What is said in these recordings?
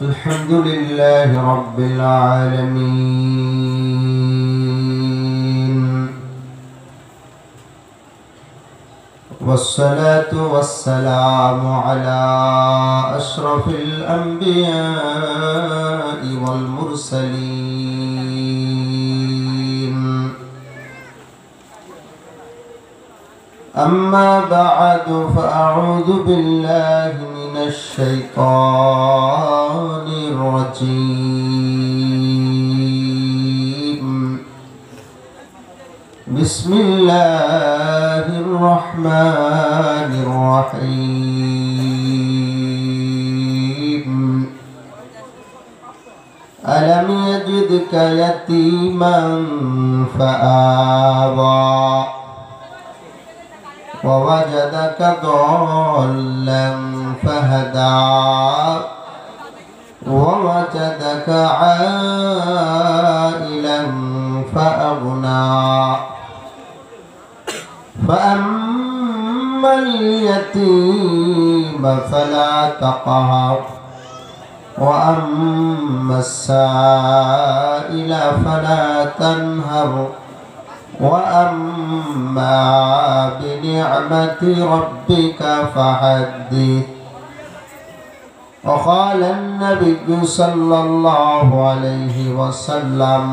الحمد لله رب العالمين والصلاة والسلام على أشرف الأنبياء والمرسلين أما بعد فأعوذ بالله من الشيطان الرجيم بسم الله الرحمن الرحيم ألم يجدك يتيما فآوى ووجدك ضالا فهدى ووجدك عائلا فأغنى فأما اليتيم فلا تقهر وأما السائل فلا تنهر وأما بنعمة ربك فحدث. وقال النبي صلى الله عليه وسلم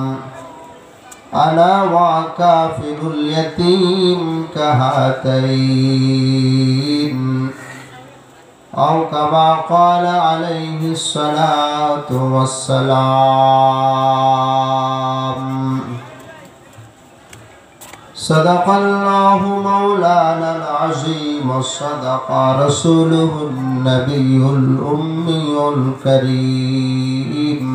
أنا وكافل اليتيم كهاتين أو كما قال عليه الصلاة والسلام. صدق الله مولانا العظيم وصدق رسوله النبي الأمي الكريم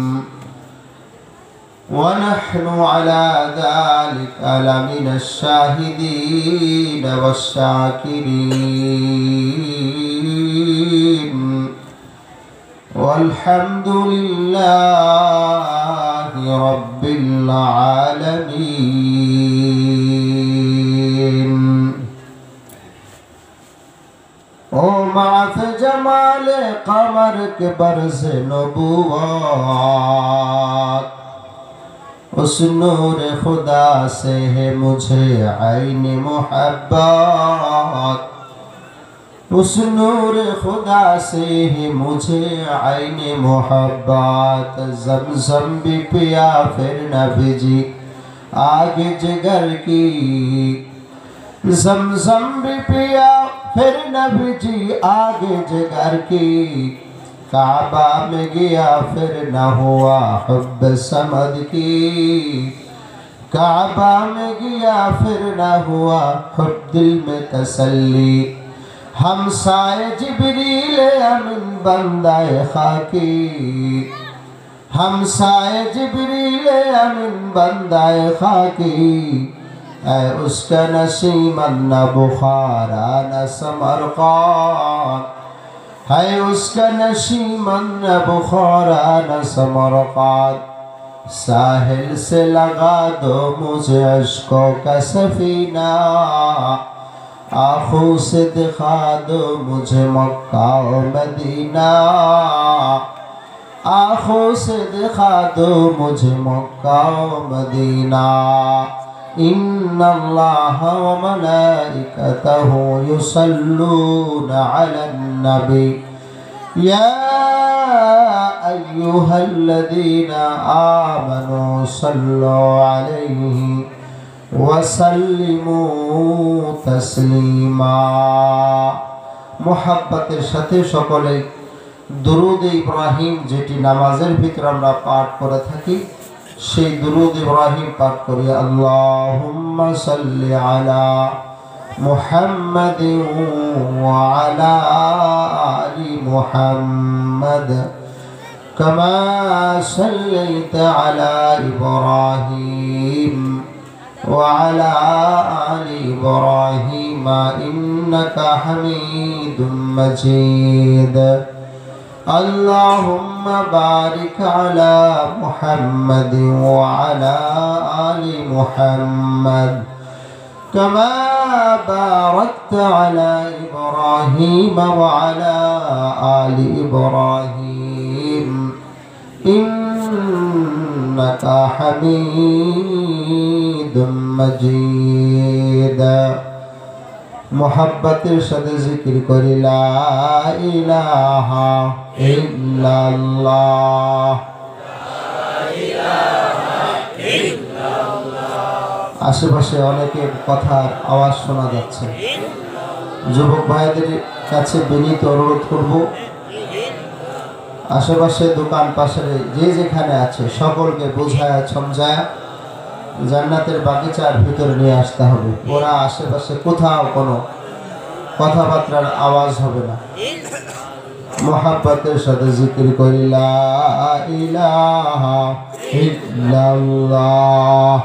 ونحن على ذلك لمن الشاهدين والشاكرين والحمد لله رب العالمين. ओ माफ जमाल कमर के बरस नबुवत उस नूर खुदा से है मुझे ऐन मोहब्बत उस नूर खुदा से है मुझे ऐन मोहब्बत. ज़मज़म भी पिया फिर न भिजी आगे जिगर की ज़मज़म भी पिया फिर न भिजी आगे जिगर की. काबा में गया फिर न हुआ हुब्ब समद की काबा में गया फिर न हुआ हुब्ब दिल में तसल्ली. हम साए जिब्रील अमीन बंदाए खाकी हम साए जिब्रील अमीन बंदाए खाकी. ऐ उसका नसीमन न बुखारा न समरक़ान है उसका नसीमन न बुखारा न समरक़ान. साहिल से लगा दो मुझे अश्कों का सफीना आँखों से दिखा दो मुझे मक्का और मदीना आँखों से दिखा दो मुझे मक्का और मदीना. इन्नल्लाह व मलाइकतहु युसल्लूना अलन नबी या अय्युहल्लज़ीना आमनू सल्लु अलैहि वसल्लिमू तस्लीमा. मोहब्बतेर साथे सकले दुरूद इब्राहिम जेटी नामाजेर भितरे आमरा पाठ करे थाकी সেই দুরূদ ইব্রাহিম পাঠ করি. আল্লাহুম্মা সাল্লি আলা মুহাম্মাদিন ওয়া আলা আলি মুহাম্মাদ কামা সাল্লাইতা আলা ইব্রাহিম ওয়া আলা আলি ইব্রাহিম ইন্নাকা হামিদুম মাজিদ. اللهم بارك على محمد وعلى آل محمد كما باركت على إبراهيم وعلى آل إبراهيم إنك حميد مجيد محبتের সাথে জিকির করি লা ইলাহা ইল্লাল্লাহ আশেপাশে অনেকের কথার আওয়াজ শোনা যাচ্ছে যুবক ভাইদের কাছে বিনীত অনুরোধ করব আশেপাশে দোকান পাশের যে যেখানে আছে সকলকে বোঝায় সমঝায় জান্নাতের বাগিচার ভিতরে নিয়ে আসতে হবে ওরা আশেপাশে কোথাও কোনো কথাবার্তার আওয়াজ হবে না মোহাব্বতের সাথে জিকির করি লা ইলাহা ইল্লাল্লাহ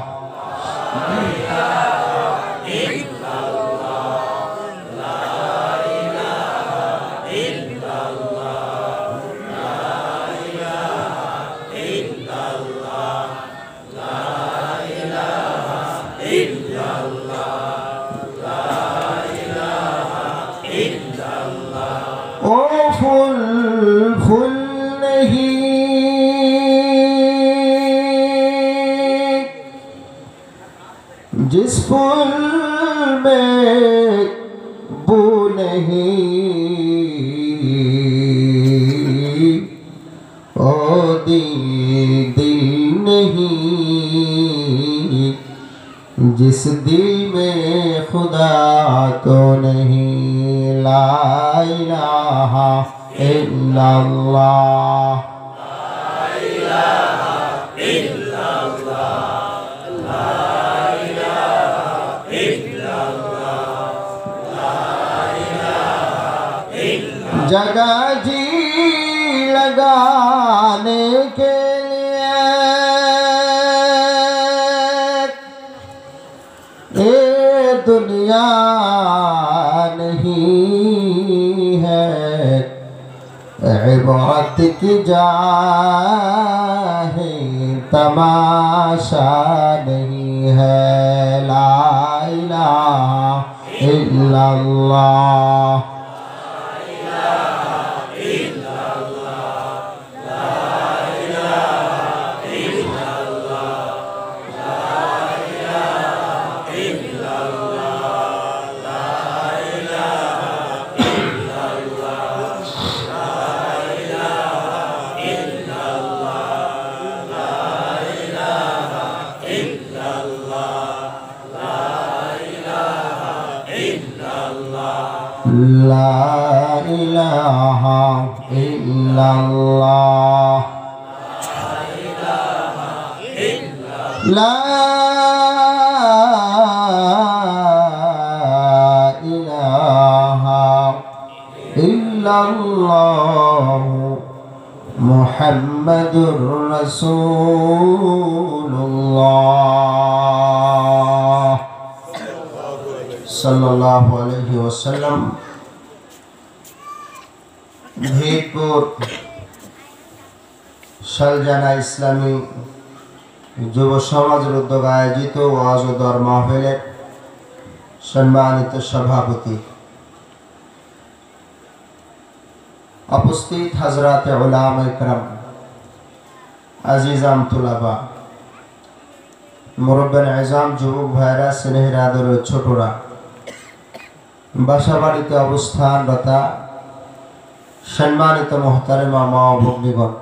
ओ फूल फूल नहीं जिस फूल में बू नहीं ओ दिल दिल नहीं जिस दिल में खुदा तो नहीं ला इलाहा इल्लल्लाह ला इलाहा इल्लल्लाह ला इलाहा इल्लल्लाह ला इलाहा इल्लल्लाह जगह जी लगाने के लिए दुनिया नहीं है इबादत की जाहे तमाशा नहीं है ला इलाहा इल्लल्लाह ला इलाहा इल्लल्लाह ला इलाहा इल्लल्लाह मुहम्मदुर रसूलुल्लाह सल्लल्लाहु अलैहि वसल्लम भीतपुर শালজানা ইসলামী যুব সমাজের উদ্যোগে আয়োজিত ওয়াজ ও দোয়ার মাহফিলের সম্মানিত সভাপতি উপস্থিত হযরত উলামা ইকরাম আজিজাম তুলাবা মুরব্বিয়ান আযম যুবক ভাইরা স্নেহের আদরের ছোটরা বাসাবাড়িতে অবস্থানরতা সম্মানিত মুহতারামা মা ও ভগ্নীগণ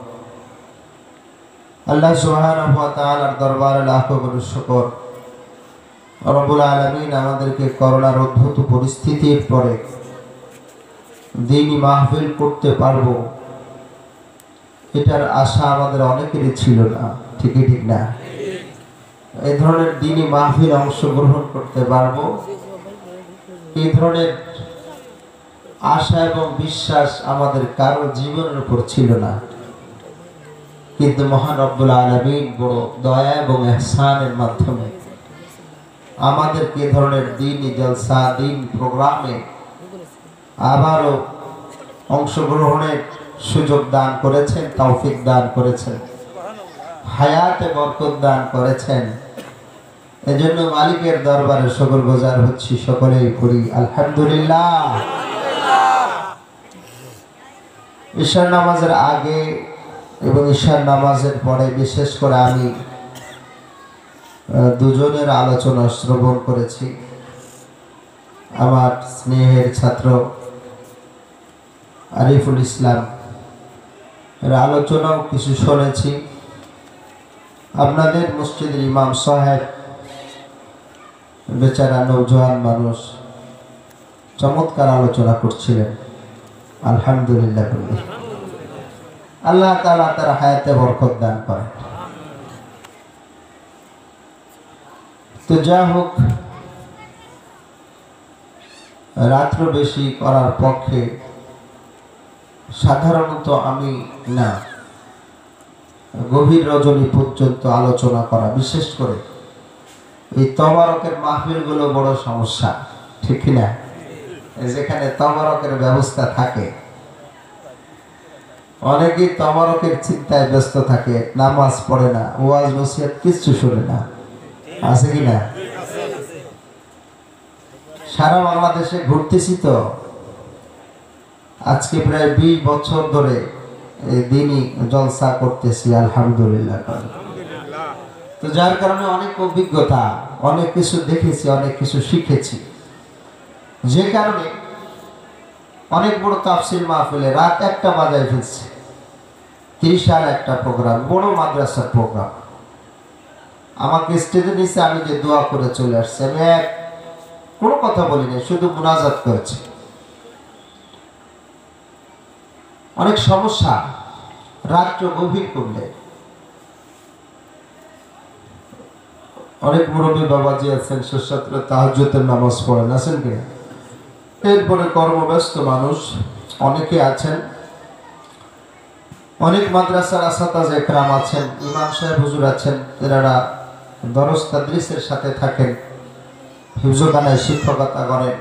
আল্লাহ সুবহানাহু ওয়া তাআলার দরবারে লাখো কোটি শুকর রব্বুল আলামিন আমাদেরকে করোনার অদ্ভুত পরিস্থিতির পরে দ্বীনি মাহফিল করতে পারবো এটার আশা আমাদের অনেকেরই ছিল না ঠিক না এই ধরনের দ্বীনি মাহফিল অংশগ্রহণ করতে পারবো এই ধরনের আশা এবং বিশ্বাস আমাদের কারো জীবনের উপর ছিল না কিন্তু মহান রব্বুল আলামিন বড় দয়া এবং ইহসানের মাধ্যমে আমাদেরকে এই ধরনের দ্বীনি জলসা দ্বীন প্রোগ্রামে আবারও অংশগ্রহণের সুযোগ দান করেছেন তৌফিক দান করেছেন হায়াতে বরকত দান করেছেন এজন্য মালিকের দরবারে শুকরগুজার হচ্ছি, সকলেই করি আলহামদুলিল্লাহ। ঈশার নামাজের আগে এবং ঈশার নামাজের পরে বিশেষ করে আমি দুজনের আলোচনা শ্রবণ করেছি। আমার স্নেহের ছাত্র আরিফুল ইসলাম এর আলোচনাও কিছু শুনেছি। আপনাদের মসজিদের ইমাম সাহেব বেচারা নৌজওয়ান মানুষ, চমৎকার আলোচনা করছিলেন আলহামদুলিল্লাহ। আল্লাহ তাআলা তার হায়াতে বরকত দান করেন। তো যা হোক, রাত্র বেশি করার পক্ষে সাধারণত আমি না, গভীর রজনী পর্যন্ত আলোচনা করা, বিশেষ করে এই তবারকের মাহফিলগুলো বড় সমস্যা, ঠিক না? যেখানে তবারকের ব্যবস্থা থাকে, অনেকেই তবারকের চিন্তায় ব্যস্ত থাকে, নামাজ পড়ে না, ওয়াজ নসিহত কিচ্ছু শুনে না, আছে কি না? সারা বাংলাদেশে ঘুরতেছি তো, আজকে প্রায় 20 বছর ধরে দিনই জলসা করতেছি আলহামদুলিল্লাহ। তো যার কারণে অনেক অভিজ্ঞতা, অনেক কিছু দেখেছি, অনেক কিছু শিখেছি, যে কারণে অনেক বড় তাফসীর মাহফিলে রাত 1টা বাজায় ফেলছে। 30 সাল একটা প্রোগ্রাম, বড় মাদ্রাসার প্রোগ্রাম। আমাকে স্টেজে নিচে আমি যে দোয়া করে চলে আসছি, আমি কোনো কথা বলিনি, শুধু মুনাজাত করেছি। অনেক সমস্যা রাত্র গভীর করলে। অনেক মুরব্বী বাবাজি আছেন, সুসাত্র তাহাজ্জুদের নামাজ পড়েন, আছেন কি? এরপরে কর্মব্যস্ত মানুষ অনেকে আছেন, অনেক মাদ্রাসার আসাতাজে একরাম আছেন, ইমাম সাহেব হুজুর আছেন, যারা দরস তাদরিসের সাথে থাকেন, হিফজখানায় শিক্ষকতা করেন।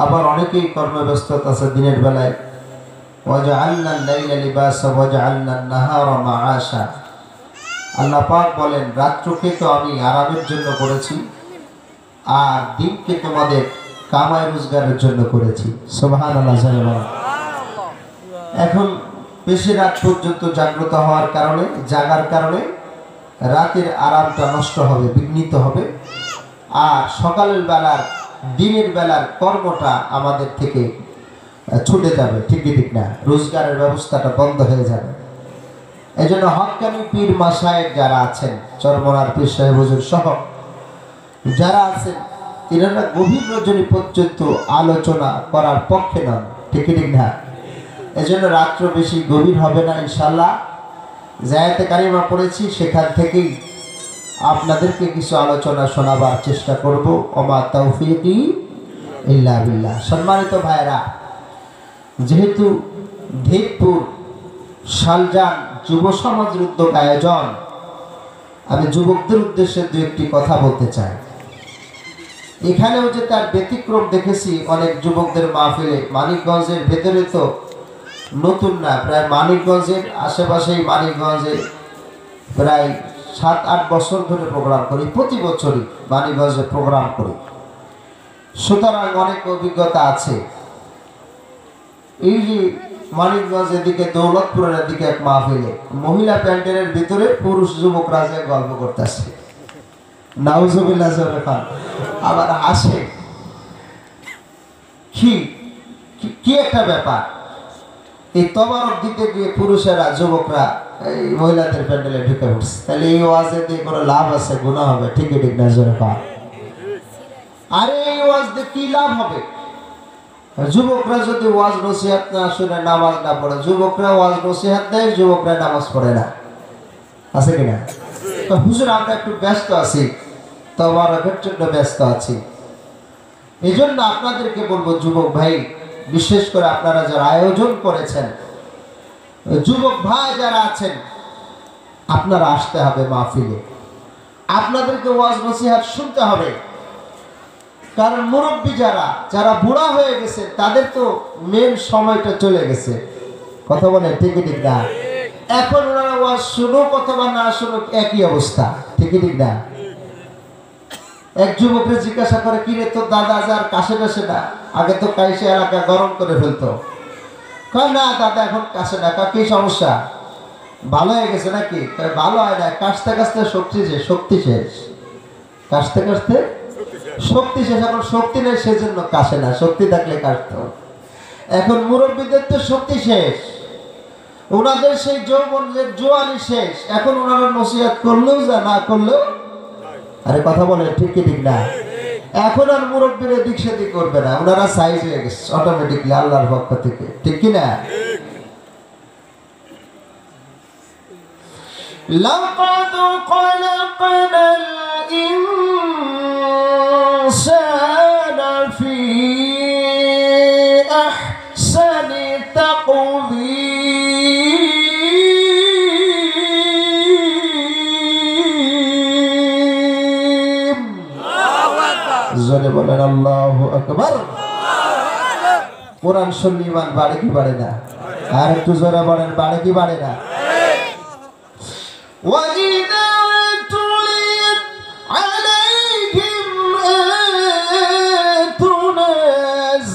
আবার অনেকেই কর্মব্যস্ততা আছে দিনের বেলায়। ওয়াজআলনা আল-লাইলা লিবাসা ওয়াজআলনা আন-নাহারা মাআশা। আল্লাহ পাক বলেন, রাত্রকে তো আমি আরামের জন্য করেছি, আর দিনকে তোমাদের কামাই রোজগারের জন্য করেছি। সুবহানাল্লাহ। এখন বেশি রাত পর্যন্ত জাগ্রত হওয়ার কারণে, জাগার কারণে রাতের আরামটা নষ্ট হবে, বিঘ্নিত হবে, আর সকালের বেলার, দিনের বেলার কর্মটা আমাদের থেকে ছুটে যাবে, ঠিকই ঠিক না? রোজগারের ব্যবস্থাটা বন্ধ হয়ে যাবে। এই জন্য হক্কানি পীর মাশায়েখ যারা আছেন, চরমনার পীর সাহেব হুজুর সহ যারা আছেন, এনারা গভীর রজনী পর্যন্ত আলোচনা করার পক্ষে নন, ঠিকই ঠিক না? এই জন্য রাত্র বেশি গভীর হবে না ইনশাল্লাহ। জায়াতে কারিমা পড়েছি, সেখান থেকেই আপনাদেরকে কিছু আলোচনা শোনাবার চেষ্টা করব। ওমা তাওফীকি ইল্লা বিল্লাহ। সম্মানিত ভাইরা, যেহেতু ধীরপুর শালজান যুব সমাজের উদ্যোগ আয়োজন, আমি যুবকদের উদ্দেশ্যে দু একটি কথা বলতে চাই। এখানেও যে তার ব্যতিক্রম দেখেছি অনেক যুবকদের মাহফিলে। মানিকগঞ্জের ভেতরে তো নতুন না, প্রায় মানিকগঞ্জের আশেপাশেই, মানিকগঞ্জে প্রায় 7-8 বছর ধরে প্রোগ্রাম করি, প্রতি বছরই মানিকগঞ্জে প্রোগ্রাম করি, সুতরাং অনেক অভিজ্ঞতা আছে। এই যে মানিকগঞ্জের দিকে, দৌলতপুরের দিকে এক মাহফিলে মহিলা প্যান্ডেলের ভিতরে পুরুষ যুবকরা যে গল্প করতেছে, নাউজুবিল্লাহ খান, আবার আসে, কি একটা ব্যাপার। এই তবারক দিতে গিয়ে পুরুষেরা, যুবকরা এই মহিলাদের প্যান্ডেলে ঢুকে পড়ছে, তাহলে এই ওয়াজে দিয়ে কোনো লাভ আছে? গুনাহ হবে, ঠিকই ঠিক না? জোরে খান। আরে এই ওয়াজ দিয়ে কি লাভ হবে? যুবকরা যদি ওয়াজ নসিহত না শুনে, নামাজ না পড়ে, যুবকরা ওয়াজ নসিহত দেয়, যুবকরা নামাজ পড়ে না, আছে কিনা? তো হুজুর আমরা একটু ব্যস্ত আছি, তবারকের জন্য ব্যস্ত আছি। এই জন্য আপনাদেরকে বলবো, যুবক ভাই, বিশেষ করে আপনারা যারা আয়োজন করেছেন, যুবক ভাই যারা আছেন, আপনারা আসতে হবে মাহফিলে, আপনাদেরকে ওয়াজ নসিহত শুনতে হবে। কারণ মুরব্বী যারা বুড়া হয়ে গেছে, তাদের তো মেন সময়টা চলে গেছে, কথা বলে ঠিকই ঠিক না? এখন ওনারা ওয়াজ শুনুক অথবা না শুনুক একই অবস্থা, ঠিকই ঠিক না? এক যুবককে জিজ্ঞাসা করে, কি রে তোর দাদা যার কাশে টাসে না, আগে তো কাশে এলাকা গরম করে ফেলতো। কয় না দাদা এখন কাশে না। কি সমস্যা, ভালো হয়ে গেছে নাকি? ভালো হয় না, কাশতে কাশতে শক্তি শেষ, কাশতে কাশতে শক্তি শেষ। এখন শক্তি নেই সেজন্য কাশে না, শক্তি থাকলে কাশত। এখন মুরব্বীদের তো শক্তি শেষ, ওনাদের সেই যৌবনের জোয়ানি শেষ। এখন ওনারা নসিহত করলেও যা না করলেও, আরে কথা বলে ঠিক কি ঠিক না? এখন আর মুরব্বীর এদিক সেদিক করবে না, ওনারা সাইজ হয়ে গেছে অটোমেটিকলি আল্লাহর পক্ষ থেকে, ঠিক কি না? لقد خلقنا الإنسان في أحسن تقويم জোরে বলেন আল্লাহু আকবার। কোরআন শুনলে ঈমান বাড়ে কি বাড়ে না? আর একটু জোরে বলেন, বাড়ে কি বাড়ে না? وَإِذَا تُلِيَتْ عَلَيْهِمْ آيَاتُنَا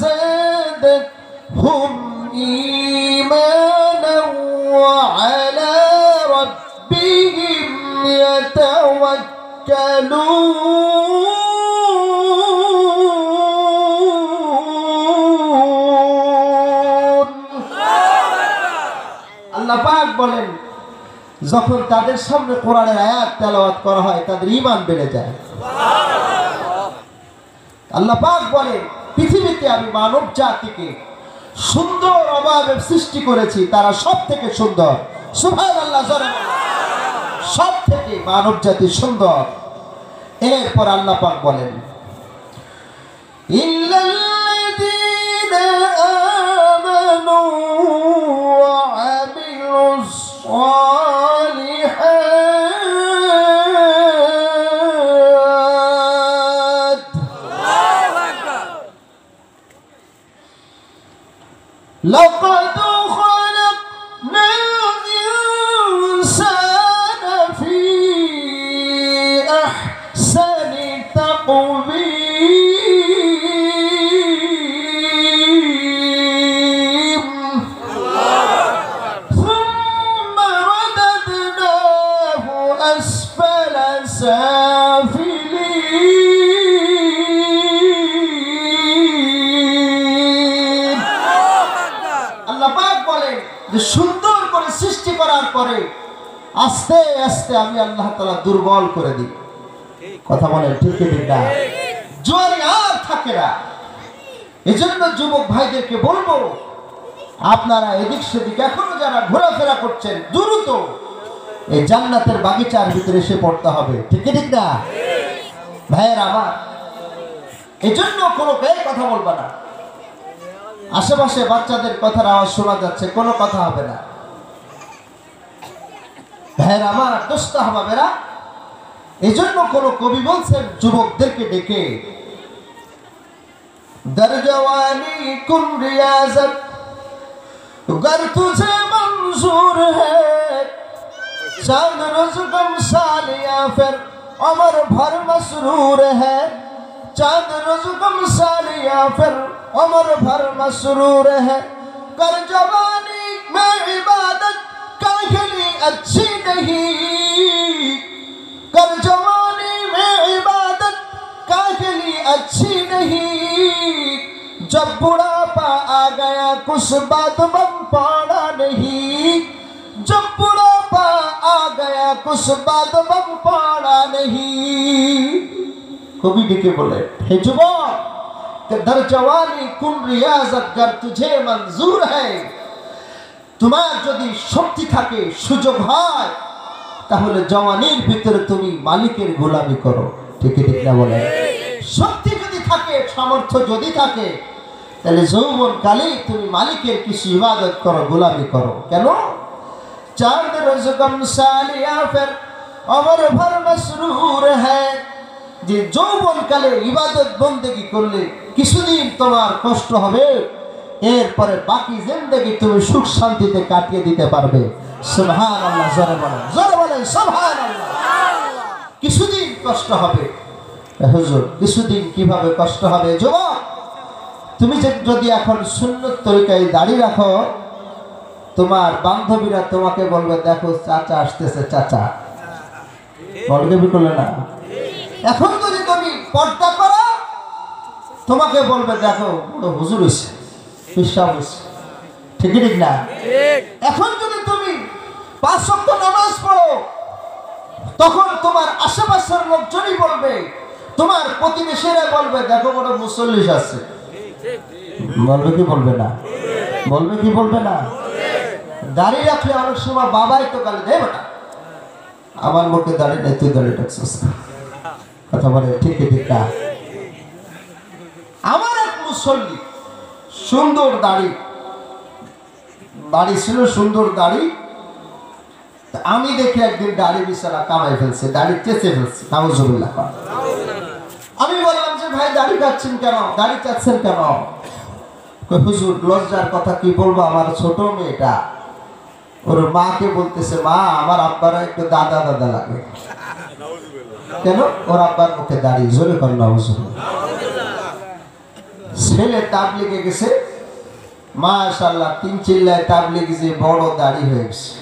زَادَتْهُمْ إِيمَانًا وَعَلَى رَبِّهِمْ يَتَوَكَّلُونَ। আল্লাহ পাক বলেন, যখন তাদের সামনে কোরআনের আয়াত তেলাওয়াত করা হয় তাদের ঈমান বেড়ে যায়। আল্লাহ পাক বলেন, পৃথিবীতে আমি মানব জাতিকে সুন্দর অভাবে সৃষ্টি করেছি, তারা সব থেকে সুন্দর। সুবহানাল্লাহ, সব থেকে মানব জাতি সুন্দর। এরপর আল্লাহ পাক বলেন, ইল্লাল্লাযীনা আমানু ওয়া আমিলুস لقد خلقنا الإنسان في أحسن تقويم ثم رددناه أسفل سافلين। সুন্দর করে সৃষ্টি করার পরে আস্তে আস্তে আমি আল্লাহ তাআলা দুর্বল করে দিই। কথা বলেন ঠিক কি ঠিক না? জোয়ারি আর থাকে না। এজন্য যুবক ভাইদেরকে বলবো, আপনারা এদিক সেদিক এখনো যারা ঘোরাফেরা করছেন, দ্রুত এই জান্নাতের বাগিচার ভিতরে এসে পড়তে হবে, ঠিক কি ঠিক না ভাইয়েরা আমার? এজন্য কোনো কথা বলবা না। আশেপাশে বাচ্চাদের কথার আওয়াজ শোনা যাচ্ছে, কোনো কথা হবে না ভাইয়েরা আমার, দোস্ত হাবাবেরা। এই জন্য কোন কবি বলছেন যুবকদেরকে ডেকে, দরজওয়ানি কুন রিয়াজত গর তুঝে মনজুর হ্যায়, চাঁদ রোজ গম সালিয়া ফির उम्र भर मसरूर है, चांद रोज गम सालिया फिर उम्र भर मसरूर है। कर जवानी में इबादत काहिली अच्छी नहीं, कर जवानी में इबादत काहिली अच्छी नहीं। जब बुढ़ापा आ गया कुछ बात बम पाना नहीं, जब बुढ़ापा आ गया कुछ बात बम पाना नहीं। कवि लिखे बोले, हे जुबान दर जवानी कुन रियाजत गर तुझे मंजूर है। তোমার যদি শক্তি থাকে, সুযোগ হয়, তাহলে জওয়ানির ভিতরে তুমি মালিকের গোলামি করো, ঠিক ঠিক না বলে? শক্তি যদি থাকে, সামর্থ্য যদি থাকে, তাহলে যৌবনকালে তুমি মালিকের কিছু ইবাদত করো, গোলামি করো। কেন? चांद रोज गम सालिया फिर उम्र भर मसरूर है। যে যৌবনকালে ইবাদত বন্দেগী করলে কিছুদিন তোমার কষ্ট হবে, এরপরে বাকি জিন্দেগি তুমি সুখ শান্তিতে কাটিয়ে দিতে পারবে। সুবহানাল্লাহ, জোরে বলেন, জোরে বলেন সুবহানাল্লাহ। কিছুদিন কষ্ট হবে, হুজুর কিছুদিন কিভাবে কষ্ট হবে? যুবক, তুমি যদি এখন সুন্নত তরিকায় দাড়ি রাখো, তোমার বান্ধবীরা তোমাকে বলবে দেখো চাচা আসতেছে, চাচা বলবে করলে না। এখন যদি তুমি পর্দা করো, তোমাকে বলবে দেখো বড় হুজুর হইছে, পিসাব হইছে। ঠিক ঠিক না? এখন যদি তুমি 5 ওয়াক্ত নামাজ পড়ো, তখন তোমার আশেপাশের লোকজনই বলবে, তোমার প্রতিবেশীরা বলবে দেখো বড় মুসল্লিশ আছে। বলবে কি বলবে না? বলবে কি বলবে না? দাড়ি রাখলে অনেক সময় বাবাই তো গালি দেবে না, আমার মুখে দাড়ি নেই, তুই দাড়ি রাখছিস, কথা বলে ঠিক ঠিক না? আমার এক মুসল্লি, সুন্দর দাড়ি, দাড়ি ছিল সুন্দর দাড়ি। আমি দেখি একদিন দাড়ি বিছানা কামাই ফেলছে, দাড়ি চেঁচে ফেলছে, নাউজুবিল্লাহ। আমি বললাম যে ভাই দাড়ি কাটছেন কেন, দাড়ি চাচ্ছেন কেন? হুজুর লজ্জার কথা কি বলবো, আমার ছোট মেয়েটা ওর মাকে বলতেছে, মা আমার আব্বারা একটু দাদা দাদা লাগে। কেন? ওর আব্বার মুখে দাড়ি। জোরে কর নাউজুবিল্লাহ। ছেলে তাবলিগে গেছে, মাশাআল্লাহ 3 চিল্লায় তাবলিগে যে বড় দাড়ি হয়ে গেছে।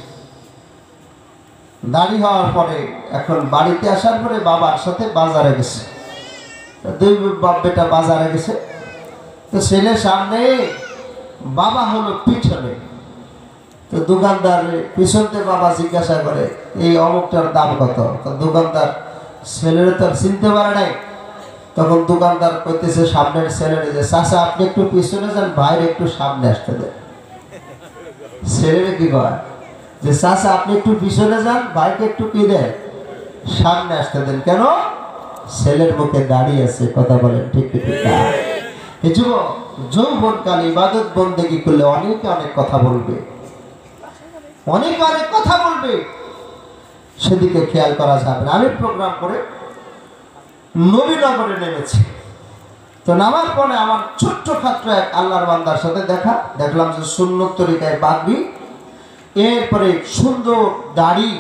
দাড়ি হওয়ার পরে এখন বাড়িতে আসার পরে বাবার সাথে বাজারে গেছে, দুই বাপ বেটা বাজারে গেছে। তো ছেলে সামনে, বাবা হলো পিছনে। তো দোকানদার পিছনতে বাবা জিজ্ঞাসা করে এই অমুকটার দাম কত? তো দোকানদার ছেলের তো চিনতে পারে নাই। তখন দোকানদার কইতেছে সামনের ছেলের যে চাচা আপনি একটু পিছনে যান, ভাইরে একটু সামনে আসতে দেন। ছেলের কি কয় যে চাচা আপনি একটু পিছনে যান, ভাইকে একটু কি দেন, সামনে আসতে দেন। কেন? ছেলের মুখে দাঁড়িয়ে আছে। কথা বলেন ঠিক ঠিক না? এই যুবক যৌবনকালে ইবাদত বন্দেগী করলে অনেকে অনেক কথা বলবে, অনেকে অনেক কথা বলবে, সেদিকে খেয়াল করা যাবে না। আমি প্রোগ্রাম করে নবীনগরে নেমেছি। তো নামার পরে আমার ছোট্ট খাট্ট এক আল্লাহর বান্দার সাথে দেখলাম যে সুন্নত তরিকায় পাগড়ি, এরপরে সুন্দর দাড়ি,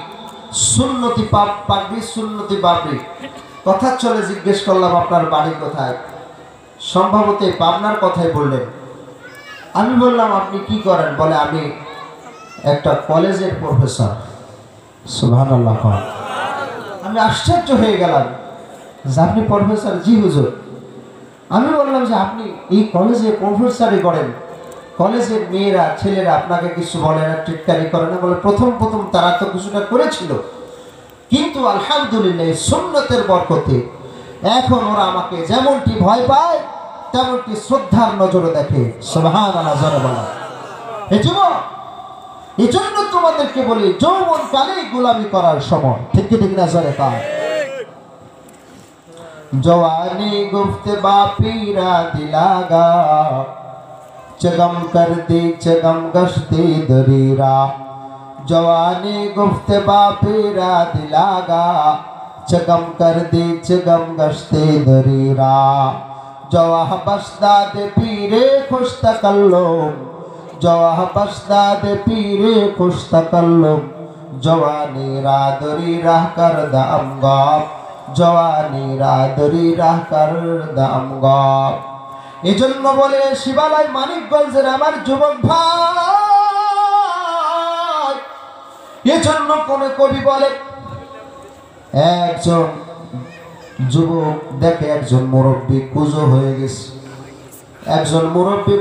সুন্নতি পাগড়ি, সুন্নতি পাগড়ি। কথা চলে জিজ্ঞেস করলাম আপনার বাড়ি কোথায়? সম্ভবত পাবনার কথাই বললেন। আমি বললাম আপনি কি করেন? বলে আমি একটা কলেজের প্রফেসর। সুবহানাল্লাহ। আমি আশ্চর্য হয়ে গেলাম যে আপনি প্রফেসর? জি হুজুর। আমি বললাম যে আপনি এই কলেজে প্রফেসরই করেন, কলেজের মেয়েরা ছেলেরা আপনাকে কিছু বলে না, টিটকারি করে না? বলে প্রথম তারা তো কিছুটা করেছিল, কিন্তু আলহামদুলিল্লাহ সুন্নতের বরকতে এখন ওরা আমাকে যেমনটি ভয় পায় তেমনটি শ্রদ্ধার নজরে দেখে। সুবহানাল্লাহ জোরে বলো। এই জন্য তোমাদেরকে বলি যৌবন কালেই গোলামি করার সময়। ঠিক ঠিক না? জোরে কর। जवानी गुफ्त बापीरा दिलागा, चगम कर दी चगम गश्ती दरीरा। जवानी गुफ्त बापीरा दिलागा, चगम कर दी चगम गश्ती दरीरा। जवाह बस्ता दे पीरे खुश तकल्लुम, जवाह बस्ता दे पीरे खुश तकल्लुम। जवानी रादरी राह कर दामगाब, जवानी रादरी राह कर दामगाब। এজন্য বলে শিবালয় মানিকগঞ্জের আমার যুবক ভাই, এজন্য কোন কবি বলে একজন যুবক দেখে একজন মুরব্বী কুজো হয়ে গেছে। একজন মুরব্বী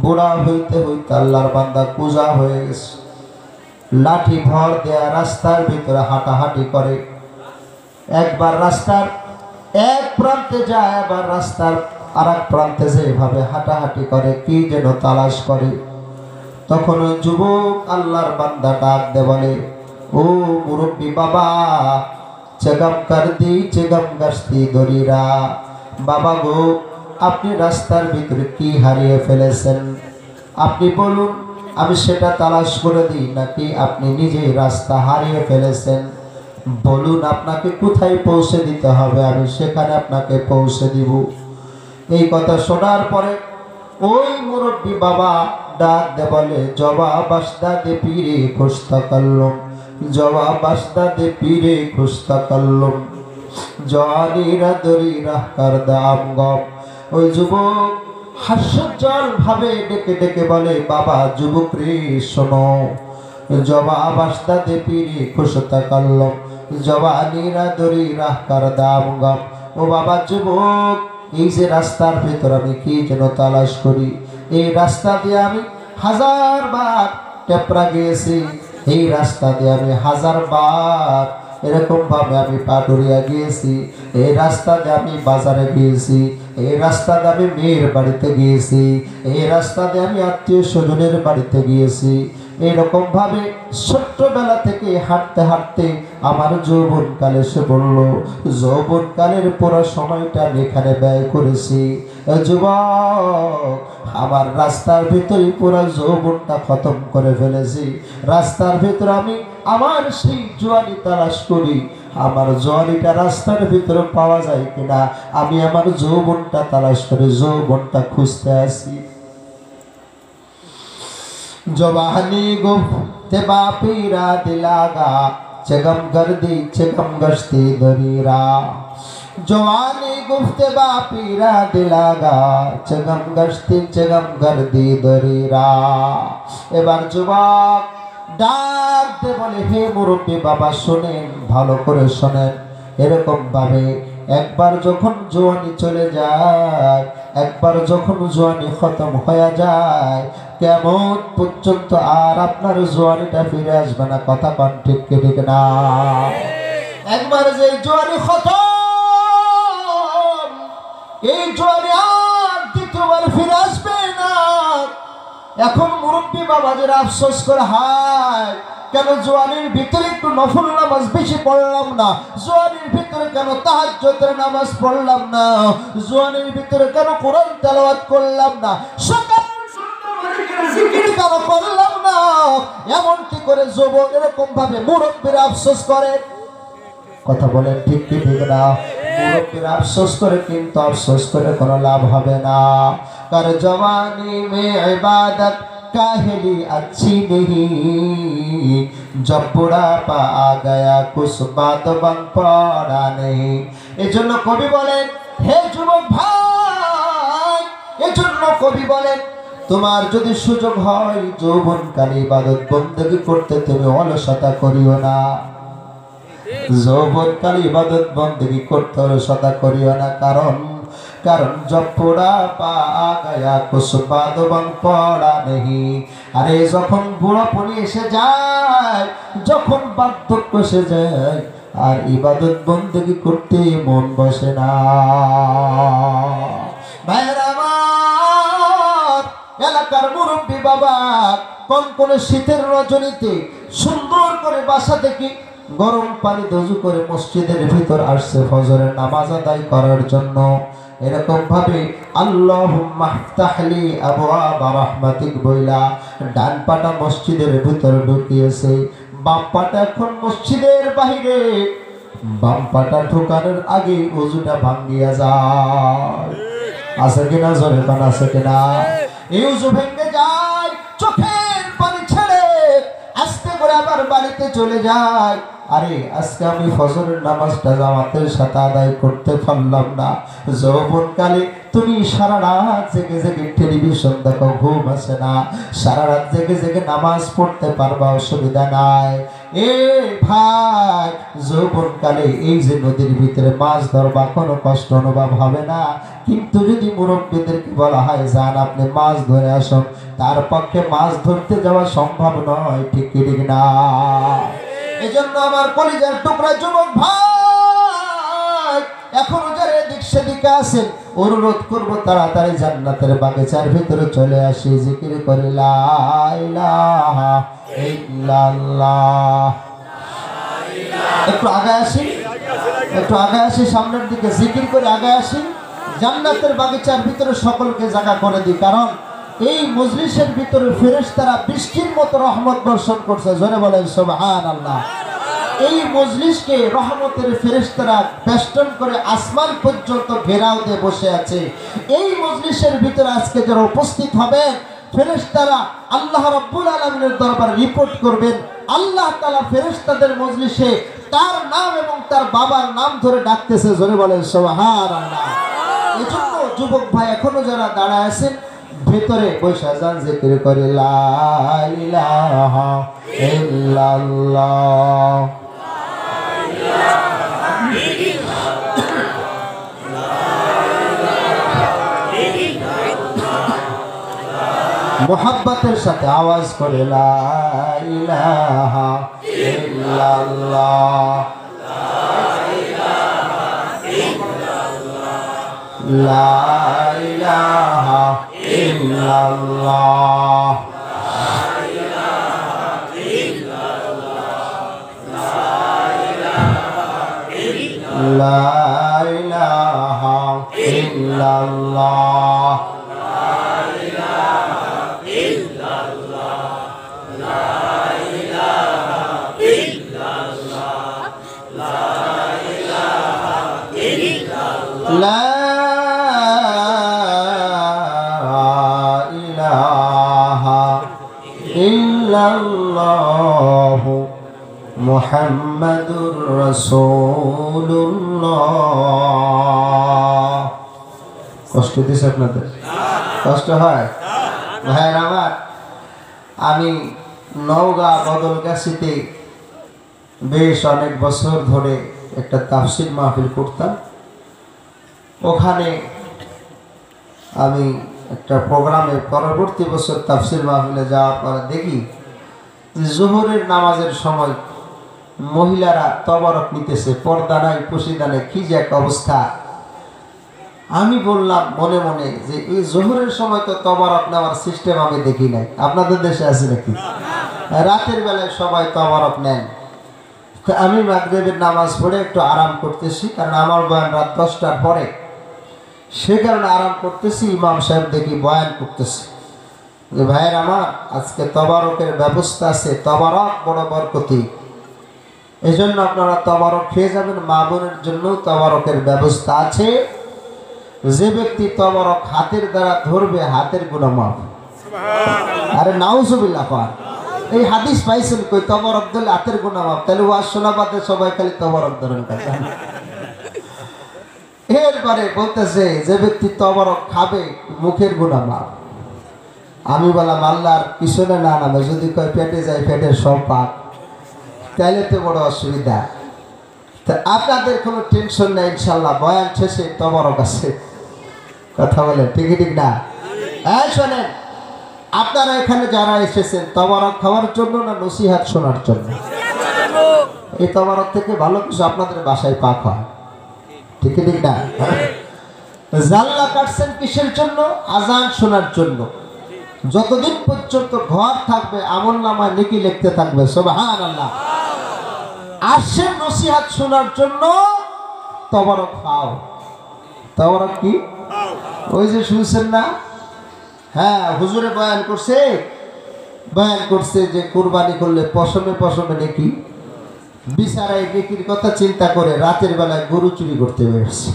বুড়া হইতে হইতে আল্লাহর বান্দা কুজা হয়ে গেছে। লাঠি ভর দেয়া রাস্তার ভিতরে হাঁটাহাঁটি করে, একবার রাস্তার এক প্রান্তে যায়, আবার রাস্তার আর এক প্রান্তে যেভাবে হাঁটাহাঁটি করে, কি যেন তালাশ করে। তখন ওই যুবক আল্লাহর বান্দা ডাক দে বলে, ও মুরব্বী বাবা, চেগম কর দি চেগম গস্তি দরিরা। বাবা গো, আপনি রাস্তার ভিতরে কি হারিয়ে ফেলেছেন? আপনি বলুন, আমি সেটা তালাশ করে দিই, নাকি আপনি নিজেই রাস্তা হারিয়ে ফেলেছেন? বলুন আপনাকে কোথায় পৌঁছে দিতে হবে, আমি সেখানে আপনাকে পৌঁছে দিব। এই কথা শোনার পরে ওই মুরব্বী বাবা ডাক দে বলে, জবাব বাস্তা দে পীরে খুশতা কল্লম, জবাব বাস্তা দে পীরে খুশতা কল্লম। জওয়ানিরা দরিরা কার দাম গম। ওই যুবক হাস্যোজ্জ্বল ভাবে ডেকে ডেকে বলে, বাবা যুবক রে শোনো। জবাব আসতা দে পিরি খুশতা কাল্ল, জওয়ানিরা দরিরা কার দাম গম। ও বাবা যুবক, এই যে রাস্তার ভেতর আমি কি যেন তালাশ করি, এই রাস্তা দিয়ে আমি 1000 বার টেপরা গিয়েছি, এই রাস্তা দিয়ে আমি 1000 বার এরকম ভাবে আমি পাটুরিয়া গিয়েছি, এই রাস্তা দিয়ে আমি বাজারে গিয়েছি, এই রাস্তা দিয়ে আমি মেয়ের বাড়িতে গিয়েছি, এই রাস্তা দিয়ে আমি আত্মীয় স্বজনের বাড়িতে গিয়েছি। এরকম ভাবে ছোট্টবেলা থেকে হাঁটতে হাঁটতে আমার যৌবনকাল এসে বলল। যৌবনকালের পুরো সময়টা আমি এখানে ব্যয় করেছি। যুবক, আমার রাস্তার ভিতরে পুরো যৌবনটা খতম করে ফেলেছি। রাস্তার ভিতরে আমি আমার সেই জোয়ানি তালাশ করি, আমার জোয়ানিটা রাস্তার ভিতরে পাওয়া যায় কিনা, আমি আমার যৌবনটা তালাশ করে যৌবনটা খুঁজতে আসি। जवानी गुफ्ते बापीरा दिलागा, चगम गर्दी चगम गश्ती दरीरा। जवानी गुफ्ते बापीरा दिलागा, चगम गश्ती चगम गर्दी दरीरा। এবার যুবক ডাক দে বলে, হে মুরব্বী বাবা শোনেন, ভালো করে শোনেন। এরকম ভাবে একবার যখন জোয়ানি চলে যায়, একবার যখন জোয়ানি খতম হয়ে যায়, কেমন পর্যন্ত আর আপনার জোয়ানিটা ফিরে আসবে না। কথা কন ঠিক কি ঠিক না? একবার যে জোয়ানি খতম, এই জোয়ানি আর দ্বিতীয়বার ফিরে আসবে না। এখন মুরব্বী বাবাদের আফসোস করে, হায় কেন জোয়ানির ভিতরে একটু নফল নামাজ বেশি পড়লাম না, জোয়ানির ভিতরে কেন তাহাজ্জুদের নামাজ পড়লাম না, জোয়ানির ভিতরে কেন কোরআন তেলাওয়াত করলাম না, সকাল জিকির কেন করলাম না। এমন কি করে যুবক এরকম ভাবে মুরব্বীরা আফসোস করে? কথা বলেন ঠিক কি ঠিক না? মুরব্বীরা আফসোস করে, কিন্তু আফসোস করে কোনো লাভ হবে না। কার জওয়ানি মে ইবাদত काहेली अच्छी नहीं, जब बुढ़ापा आ गया कुछ बात बन पड़ा नहीं। এজন্য কবি বলেন, হে যুবক ভাই, এজন্য কবি বলেন, তোমার যদি সুযোগ হয় যৌবনকালে ইবাদত বন্দেগী করতে, তুমি অলসতা করিও না। যৌবনকালে ইবাদত বন্দেগী করতে অলসতা করিও না। কারণ जब बुढ़ापा आ गया कुछ बात बन पड़ा नहीं। আরে যখন বুড়াপনি এসে যায়, যখন বার্ধক্য এসে যায়, আর ইবাদত বন্দেগী করতে মন বসে না। ভাইরা আমার, এলাকার মুরব্বী বাবা কোন শীতের রজনীতে সুন্দর করে বাসা থেকে গরম পানি দজু করে মসজিদের ভিতর আসছে ফজরের নামাজ আদায় করার জন্য। এরকম ভাবে আল্লাহুম্মা ইফতাহলি আবওয়াবা রাহমাতিক বইলা ডান পাটা মসজিদের ভিতর ঢুকিয়েছে, বাম পাটা এখন মসজিদের বাহিরে। বাম পাটা ঢোকানোর আগে ওযুটা ভাঙ্গিয়া যায়। আছে কিনা? জোরে কোন আছে কিনা? এই ওযু ভেঙে যায়, চোখের পানি ছেড়ে আস্তে করে আবার বাড়িতে চলে যায়। আরে আজকে আমি ফজরের নামাজটা জামাতের সাথে আদায় করতে পারলাম না। যৌবনকালে তুমি সারা রাত জেগে জেগে টেলিভিশন দেখো, ঘুম আসে না, সারা রাত জেগে জেগে নামাজ পড়তে পারবা, অসুবিধা নাই। এ ভাই, যৌবনকালে এই যে নদীর ভিতরে মাছ ধরবা, কোনো কষ্ট অনুভব হবে না। কিন্তু যদি মুরব্বীদেরকে বলা হয় যান আপনি মাছ ধরে আসুন, তার পক্ষে মাছ ধরতে যাওয়া সম্ভব নয়। ঠিক কি ঠিক না? এজন্য আমার কলিজার টুকরা যুবক ভাই, এখনো যারা এদিক সেদিকে আছেন, অনুরোধ করবো তাড়াতাড়ি জান্নাতের বাগিচার ভিতরে চলে আসি, জিকির করি লা ইলাহা ইল্লাল্লাহ। একটু আগে আসি, একটু আগে আসি, সামনের দিকে জিকির করে আগে আসি, জান্নাতের বাগিচার ভিতরে সকলকে জায়গা করে দিই। কারণ এই মজলিসের ভিতরে ফেরেশতারা বৃষ্টির মতো রহমত বর্ষণ করছে। জোরে বলেন সুবহানাল্লাহ। এই মজলিসকে রহমতের ফেরেশতারা বেষ্টন করে আসমান পর্যন্ত ঘেরাও দিয়ে বসে আছে। এই মজলিসের ভিতরে আজকে যারা উপস্থিত হবেন, ফেরেশতারা আল্লাহ রাব্বুল আলামিনের দরবারে রিপোর্ট করবেন। আল্লাহ তাআলা ফেরেশতাদের মজলিসে তার নাম এবং তার বাবার নাম ধরে ডাকতেছে, জোরে বলেন সুবহানাল্লাহ। এজন্য যুবক ভাই এখনো যারা দাঁড়ায় আছেন ভেতরে বৈশা যান, জিকির করে লা ইলাহা ইল্লাল্লাহ। মোহাব্বতের সাথে আওয়াজ করে লা ইলাহা ইল্লাল্লাহ, লা ইলাহা ইল্লাল্লাহ, লা ইলাহা ইল্লাল্লাহ, লা ইলাহা ইল্লাল্লাহ মুহাম্মাদুর রাসূলুল্লাহ। কষ্ট দিছে আপনাদের? কষ্ট হয় ভাই আমার? আমি নওগাঁ বদলগাছিতে বেশ অনেক বছর ধরে একটা তাফসীর মাহফিল করতাম। ওখানে আমি একটা প্রোগ্রামে পরবর্তী বছর তাফসীর মাহফিলে যাওয়ার পরে দেখি জোহরের নামাজের সময় মহিলারা তবারক নিতেছে, পর্দা নাই, পশিদা নাই, কি যে এক অবস্থা। আমি বললাম মনে মনে যে এই জোহরের সময় তো তবারক নেওয়ার সিস্টেম আমি দেখি নাই, আপনাদের দেশে আছে নাকি? রাতের বেলায় সবাই তবারক নেন। তো আমি মাগরিবের নামাজ পড়ে একটু আরাম করতেছি, কারণ আমার বয়ান রাত 10টার পরে, সে কারণে আরাম করতেছি। ইমাম সাহেব দেখি বয়ান করতেছে যে ভাইয়ের আমার আজকে তবারকের ব্যবস্থা আছে, তবারক বড় বরকতি, এই জন্য আপনারা তবারক খেয়ে যাবেন। মা বোনের জন্য তবারকের ব্যবস্থা আছে। যে ব্যক্তি তবারক হাতের দ্বারা ধরবে হাতের গুনাহ মাফ। আরে নাউজুবিল্লাহ পাক, এই হাদিস পাইছেন কই? তবারক দিলে হাতের গুনাহ মাফ। তাহলে ওয়াজ শোনা বাদে সবাই খালি তবারক ধরেন কাছে। এরপরে বলতেছে যে ব্যক্তি তবারক খাবে মুখের গুনাহ মাফ। আমি বললাম আল্লাহর পিছনে না নামে যদি কয় পেটে যায় পেটের সব পাক, তাহলে তো বড় অসুবিধা। তা আপনাদের কোনো টেনশন নেই, ইনশাল্লাহ বয়ান শেষে তবারক আছে। কথা বলেন ঠিক ঠিক না? হ্যাঁ শোনেন, আপনারা এখানে যারা এসেছেন তবারক খাওয়ার জন্য না নসিহত শোনার জন্য? এই তবারক থেকে ভালো কিছু আপনাদের বাসায় পাক হয়, ঠিক ঠিক না? জানলা কাটছেন কিসের জন্য? আজান শোনার জন্য। যতদিন পর্যন্ত ঘর থাকবে আমলনামায় নেকি লিখতে থাকবে, সুবহানাল্লাহ। আসেন নসিহত শোনার জন্য, তবারক খাও। তবারক কি? ওই যে শুনছেন না, হ্যাঁ হুজুরে বয়ান করছে যে কুরবানি করলে পশমে পশমে নেকি। বিচারাই নেকির কথা চিন্তা করে রাতের বেলায় গরু চুরি করতে বেরোচ্ছে।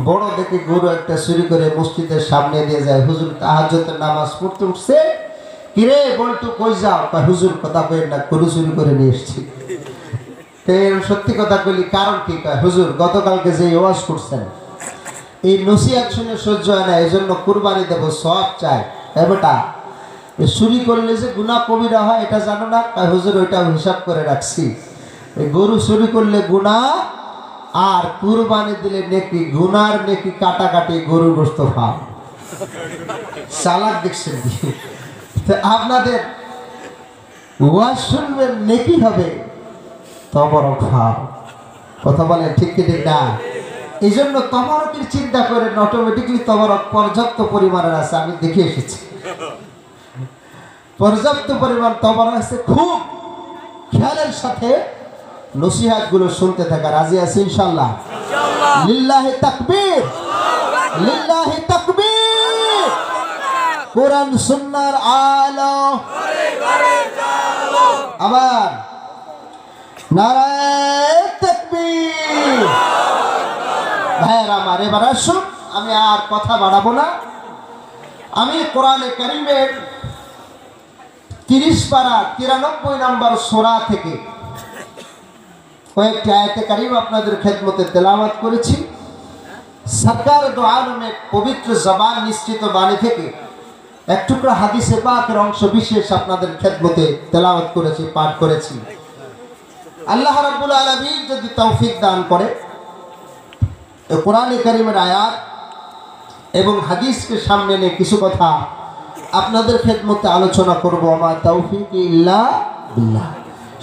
বড় দেখে গরু একটা চুরি করে মসজিদের সামনে দিয়ে যায়। হুজুর তাহাজ্জুদের নামাজ পড়তে উঠছে, কিরে বলটু কই যাও? হুজুর কথা কই না, গরু চুরি করে নিয়ে এসছি। সত্যি কথা কইলি, কারণ কি? হুজুর গতকালকে যে ওয়াজ করছেন এই নসিহত শুনে সহ্য হয় না, এই জন্য কুরবানি দেব, সব চাই। বেটা চুরি করলে যে গুনাহ কবিরা হয় এটা জানো না? হুজুর ওইটা হিসাব করে রাখছি। এই গরু চুরি করলে গুনাহ আর কুরবানি দিলে নেকি। গুনার নেকি কাটাকাটি, গরুর গোশত খাও। চালাক দেখছেন কি? আপনাদের ওয়াজ শুনবেন নেকি হবে, তবারক খাও। কথা বলেন ঠিক কি ঠিক না? এই জন্য তবারকের চিন্তা করেন, অটোমেটিকলি তবারক পর্যাপ্ত পরিমাণের আছে। আমি দেখে এসেছি পর্যাপ্ত পরিমাণ তবারক আছে। খুব খেয়ালের সাথে নসিহত গুলো শুনতে থাকা। রাজি আছি ইনশাআল্লাহ? লিল্লাহি তাকবীর, লিল্লাহি তাকবীর। কোরআন সুন্নাহর আলো আবার নারায়ে তাকবীর। ভাইয়েরা আমার, এবার আসুন, আমি আর কথা বাড়াবো না। আমি কোরআনে কারীমের 30 পারা 93 নম্বর সূরা থেকে কয়েকটি আয়াতে কারিম আপনাদের খেদমতে তেলাওয়াত করেছি। সরকার দো আলমের পবিত্র জবান নিশ্চিত বাণী থেকে এক টুকরা হাদিসে পাকের অংশ বিশেষ আপনাদের খেদমতে তেলাওয়াত করেছি, পাঠ করেছি। আল্লাহ রাব্বুল আলামিন যদি তৌফিক দান করে কোরআনে কারিমের আয়াত এবং হাদিসকে সামনে নিয়ে কিছু কথা আপনাদের খেদমতে আলোচনা করব। আমা তৌফিক ইল্লা বিল্লাহ।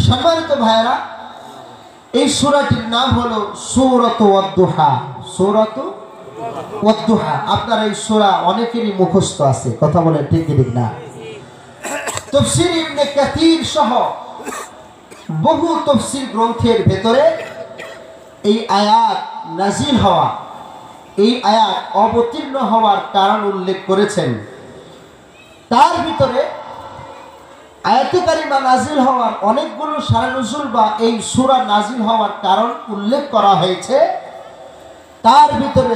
সম্মানিত ভাইরা, এই সূরাটির নাম হলো সূরাতু ওয়াদ-দুহা। সূরাতু ওয়াদ-দুহা। আপনার এই সূরা অনেকেরই মুখস্থ আছে, কথা বলেন ঠিক ঠিক না? তাফসীর ইবনে কাসীর সহ বহু তাফসীর গ্রন্থের ভেতরে এই আয়াত নাজিল হওয়া, এই আয়াত অবতীর্ণ হওয়ার কারণ উল্লেখ করেছেন। তার ভিতরে আয়াতে কারিমা নাজিল হওয়ার অনেকগুলো শানে নুজুল বা এই সূরা নাজিল হওয়ার কারণ উল্লেখ করা হয়েছে। তার ভিতরে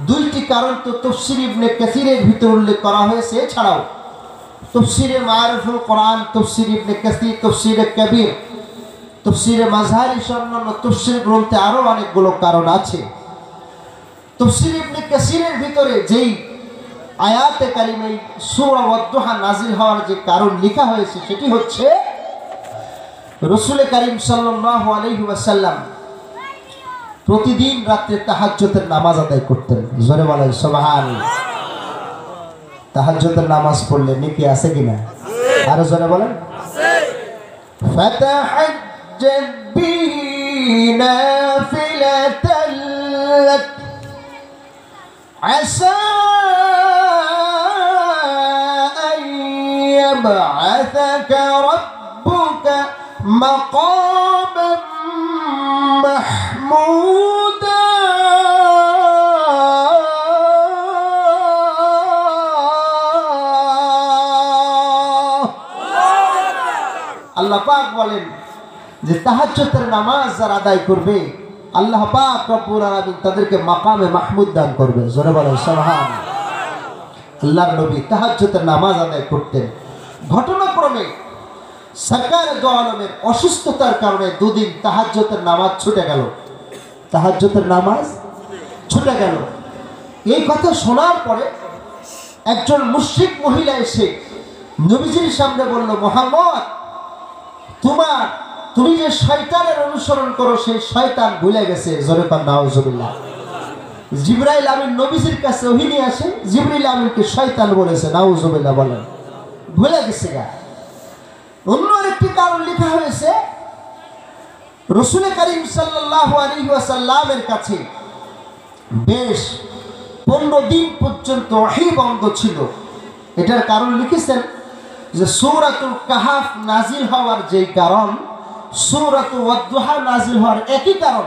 দুইটি কারণ তো তাফসীর ইবনে কাসীরের ভিতরে উল্লেখ করা হয়েছে। এছাড়াও তাফসীরে মাআরিফুল কোরআন, তাফসীর ইবনে কাসীর, তাফসীরে কবির, তাফসীরে মাযহারি অন্যান্য তাফসীর গ্রন্থে আরও অনেকগুলো কারণ আছে। তাফসীর ইবনে কাসীরের ভিতরে যেই আয়াতে কারিমে সূরা ওয়াদ-দুহা নাজিল হওয়ার যে কারণ লেখা হয়েছে সেটি হচ্ছে রাসূল করিম সাল্লাল্লাহু আলাইহি ওয়াসাল্লাম প্রতিদিন রাতে তাহাজ্জুদের নামাজ আদায় করতেন। জোরে বলেন সুবহানাল্লাহ। তাহাজ্জুদের নামাজ পড়লে নেকি আছে কিনা? আরো জোরে বলেন আছে। ফাতাহাজ্জাদ বিহি নাফিলাতাল লাক আসা يبعثك ربك مقاما محمودا আল্লাহ পাক বলেন যে তাহাজ্জুদের নামাজ যারা আদায় করবে আল্লাহ পাক রব্বুল আলামিন তাদেরকে মাকামে মাহমুদ দান করবে। জোরে বলেন সুবহানাল্লাহ। আল্লাহর নবী তাহাজ্জুদের নামাজ আদায় করতেন। ঘটনাক্রমে সরকার দো আলমের অসুস্থতার কারণে দুদিন তাহাজ্জুদের নামাজ ছুটে গেল। তাহাজ্জুদের নামাজ ছুটে গেল। এই কথা শোনার পরে একজন মুশরিক মহিলা এসে নবীজির সামনে বলল, মুহাম্মদ, তুমি যে শয়তানের অনুসরণ করো সেই শয়তান ভুলে গেছে। জোরে কর নাউজুবিল্লাহ। জিবরাইল আমিন নবীজির কাছে ওহী নিয়ে আসে, জিবরাইল আমিনকে শয়তান বলেছে। নাউজুবিল্লাহ বলেন, ভুলে গেছে গা। অন্য আরেকটি কারণ লেখা হয়েছে রাসূল করিম সাল্লাল্লাহু আলাইহি ওয়াসাল্লামের কাছে বেশ 15 দিন পর্যন্ত ওহী বন্ধ ছিল। এটার কারণ লিখেছেন যে সূরাতুল কাহাফ নাজিল হওয়ার যেই কারণ সূরাতু ওয়াদ-দুহা নাজিল হওয়ার একই কারণ।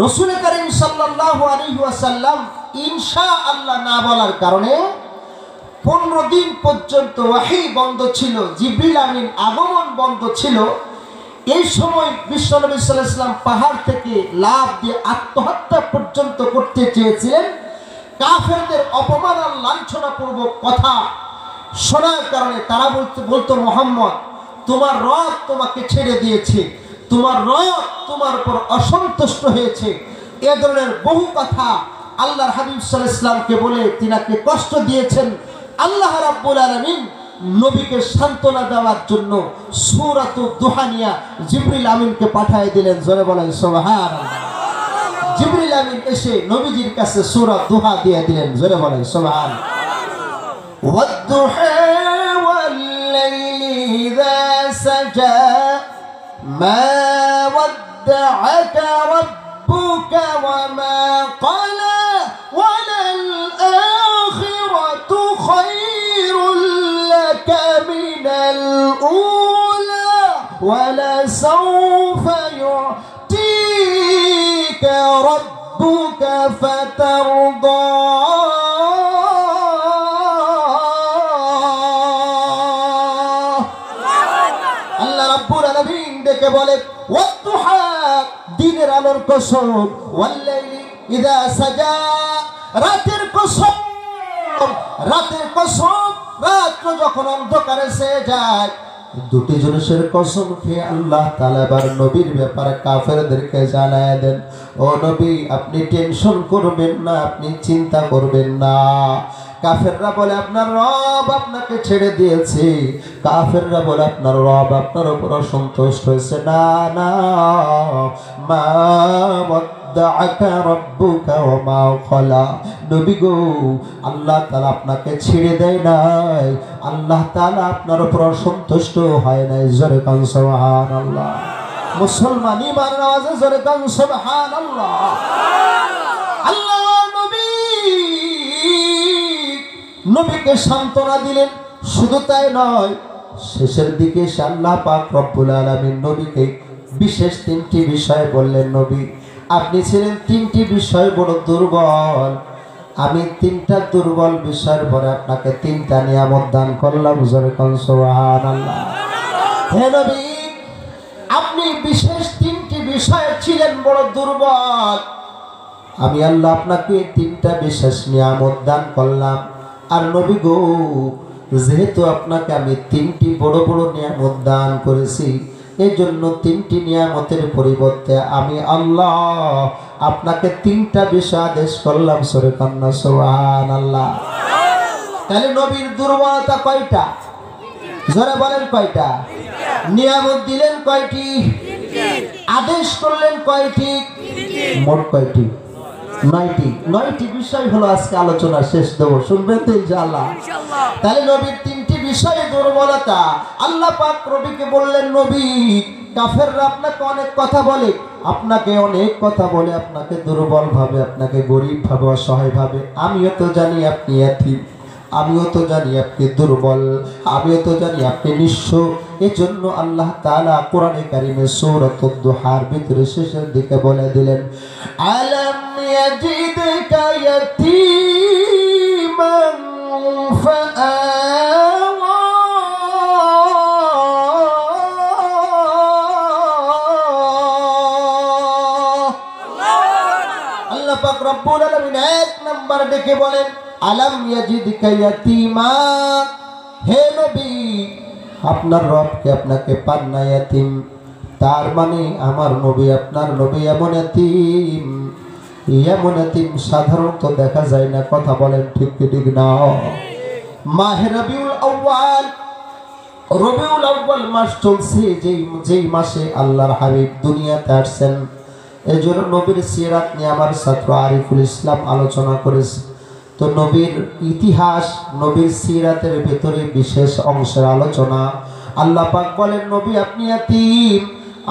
রাসূল করিম সাল্লাল্লাহু আলাইহি ওয়াসাল্লাম ইনশাআল্লাহ না বলার কারণে 15 দিন পর্যন্ত ওহী বন্ধ ছিল, জিবরিল আমিন আগমন বন্ধ ছিল। এই সময় বিশ্বনবী সাল্লাল্লাহু আলাইহি ওয়াসাল্লাম পাহাড় থেকে লাফ দিয়ে আত্মহত্যা পর্যন্ত করতে চেয়েছিলেন। কাফেরদের অপমান আর লাঞ্ছনাপূর্বক কথা শোনার কারণে তারা বলতো, মুহাম্মদ, তোমার রব তোমাকে ছেড়ে দিয়েছে, তোমার রব তোমার উপর অসন্তুষ্ট হয়েছে। এ ধরনের বহু কথা আল্লাহর হাবিব সাল্লাল্লাহু আলাইহি ওয়াসাল্লামকে বলে তিনাকে কষ্ট দিয়েছেন। আল্লাহ রাব্বুল আলামিন নবীকে সান্ত্বনা দেওয়ার জন্য সূরাতুদ দুহা নিয়া জিবরিল আমিনকে পাঠিয়ে দিলেন। জোরে বলেন সুবহানাল্লাহ। জিবরিল আমিন এসে নবীজির কাছে সূরা দুহা দিয়ে দিলেন। জোরে বলেন সুবহানাল্লাহ। ওয়াদ-দুহা ওয়াল-লাইলি ইযা সাজা মা ওয়াদ্দা'আকা রাব্বুকা ওয়া মা ক্বালা ওয়ালাল আখিরাতু খায়রুল লাকা মিনাল উলা ওয়ালাসাওফা ইউ'তিকা রাব্বুকা ফাতারদা। আল্লাহ রাব্বুল আলামিন ডেকে বলে, ওয়াদ-দুহা, দিনের আলোর কসম, ওয়াল-লাইলি ইযা সাজা, রাতের কসম, রাতের কসম, রাত যখন অন্ধকারে ছেয়ে যায়, দুটি জিনিসের কসম খেয়ে আল্লাহ তাআলা এবার নবীর ব্যাপারে কাফেরদেরকে জানায় দেন, ও নবী আপনি টেনশন করবেন না, আপনি চিন্তা করবেন না। কাফেররা বলে আপনার রব আপনাকে ছেড়ে দিয়েছে, কাফেররা বলে আপনার রব আপনার উপর সন্তুষ্ট হয়েছে। না না, মা ওয়াদ্দাআকা রাব্বুকা ওয়া মা ক্বালা। নবী গো, আল্লাহ তাআলা আপনাকে ছেড়ে দেয় নাই, আল্লাহ তাআলা আপনার উপর সন্তুষ্ট হয় নাই। জোরে কান সুবহানাল্লাহ। মুসলমান ঈমানের আওয়াজে জোরে কান সুবহানাল্লাহ। আল্লাহ নবীকে সান্ত্বনা দিলেন। শুধু তাই নয়, শেষের দিকে আল্লাহ পাক রব্বুল আলামিন নবীকে বিশেষ তিনটি বিষয় বললেন, নবী আপনি ছিলেন তিনটি বিষয় বড় দুর্বল, আমি তিনটা দুর্বল বিষয়ের পরে আপনাকে তিনটা নিয়ামত দান করলাম। জোরে কোন সুবহানাল্লাহ। হে নবী, আপনি বিশেষ তিনটি বিষয় ছিলেন বড় দুর্বল, আমি আল্লাহ আপনাকে তিনটা বিশেষ নিয়ামত দান করলাম। আর নবী গো, যেহেতু আপনাকে আমি তিনটি বড় বড় নিয়ামত দান করেছি, এই জন্য তিনটি নিয়ামতের পরিবর্তে আমি আল্লাহ আপনাকে তিনটা বিষয় আদেশ করলাম। সূরা কান্না সুবহানাল্লাহ। তাহলে নবীর দুর্বলতা কয়টা? জোরে বলেন কয়টা? নিয়ামত দিলেন কয়টি? আদেশ করলেন কয়টি? মোট কয়টি? 9টি। 9টি বিষয় হলো আজকে আলোচনা শেষ দেব, শুনবেন তো ইনশাআল্লাহ। তাহলে নবীর তিনটি বিষয়ে দুর্বলতা। আল্লাহ পাক নবীকে বললেন, নবী কাফেররা আপনাকে অনেক কথা বলে, আপনাকে অনেক কথা বলে, আপনাকে দুর্বল ভাবে, আপনাকে গরিব ভাবে, অসহায় ভাবে। আমিও তো জানি আপনি এতিম, আমিও তো জানি আপনি দুর্বল, আমিও তো জানি আপনি নিঃস্ব। এজন্য আল্লাহ তাআলা কোরআনে কারিমে সূরাতুদ দুহার ভিতরে শেষের দিকে বলে দিলেন, আলাম ইয়াজিদকা ইয়াতীমান ফাআওয়া। আল্লাহ পাক রব্বুল আলামিন এক নাম্বার ডেকে বলেন, আলাম ইয়াজিদকা ইয়াতীমা। হে নবী, আপনার রবকে আপনাকে পান না ইয়াতীম, তার মানে আমার নবী আপনার নবী এমন ইয়াতীম, এমন ইয়াতীম সাধারণত দেখা যায় না। কথা বলেন ঠিক কি ঠিক না? মাহে রবিউল আউয়াল, রবিউল আউয়াল মাস চলছে, যেই মাসে আল্লাহর হাবিব দুনিয়াতে আসছেন। এজন্য নবীর সিরাত নিয়ে আমার ছাত্র আরিফুল ইসলাম আলোচনা করেছে। তো নবীর ইতিহাস, নবীর সিরাতের ভেতরে বিশেষ অংশের আলোচনা। আল্লাহ পাক বলেন, নবী আপনি ইয়াতীম,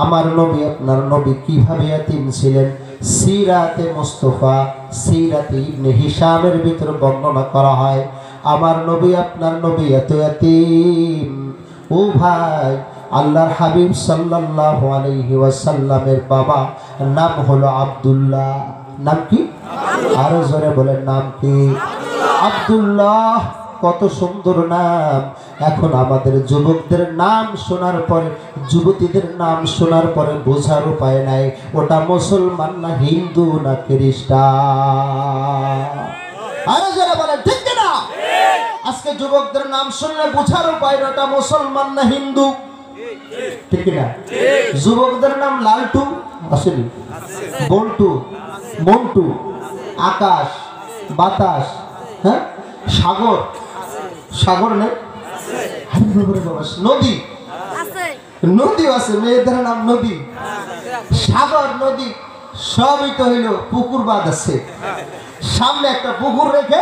আমার নবী আপনার নবী কিভাবে ইয়াতীম ছিলেন সিরাতে মুস্তাফা, সিরাতে ইবনে হিশামের ভিতরে বর্ণনা করা হয়। আমার নবী আপনার নবী এত ইয়াতীম। ও ভাই, আল্লাহর হাবিব সাল্লাল্লাহু আলাইহি ওয়াসাল্লামের বাবা নাম হলো আব্দুল্লাহ। নাম কি? আরো জোরে বলেন, নাম কি? আব্দুল্লাহ। কত সুন্দর নাম। এখন আমাদের যুবকদের নাম শোনার পরে, যুবতীদের নাম শোনার পরে বোঝার উপায় নাই ওটা মুসলমান না হিন্দু না খ্রিস্টান। আরো জোরে বলেন ঠিক না? আজকে যুবকদের নাম শুনলে বোঝার উপায় না ওটা মুসলমান না হিন্দু, ঠিক না? যুবকদের নাম লালটু আসেনি, বল্টু, মন্টু, আকাশ, বাতাস, হ্যাঁ, সাগর, সাগর নেই, নদী, নদীও আছে, মেয়েদের নাম নদী, সাগর, নদী সবই তো হইল পুকুর বাদ আছে। সামনে একটা পুকুর রেখে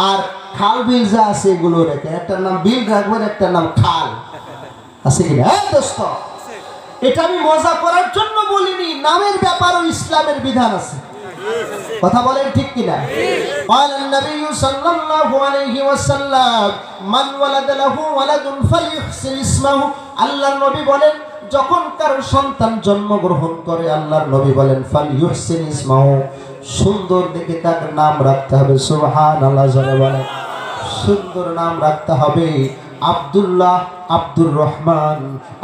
আর খাল বিল যা আছে এগুলো রেখে একটা নাম বিল রাখবেন, একটা নাম খাল আছে কিনা? হ্যাঁ দোস্ত, এটা আমি মজা করার জন্য বলিনি, নামের ব্যাপারও ইসলামের বিধান আছে। কথা বলেন ঠিক কিনা? ক্বালা নবী সাল্লাল্লাহু আলাইহি ওয়াসাল্লাম, মান ওয়ালাদা লাহু ওয়ালাদুন ফালইহসিন ইসমাহু। আল্লাহর নবী বলেন, যখন কারো সন্তান জন্মগ্রহণ করে, আল্লাহর নবী বলেন ফালইহসিন ইসমাহু, সুন্দর দেখে তার নাম রাখতে হবে। সুবহানাল্লাহ, জোরে বলেন, সুন্দর নাম রাখতে হবে। আব্দুল্লাহ, আব্দুর রহমান,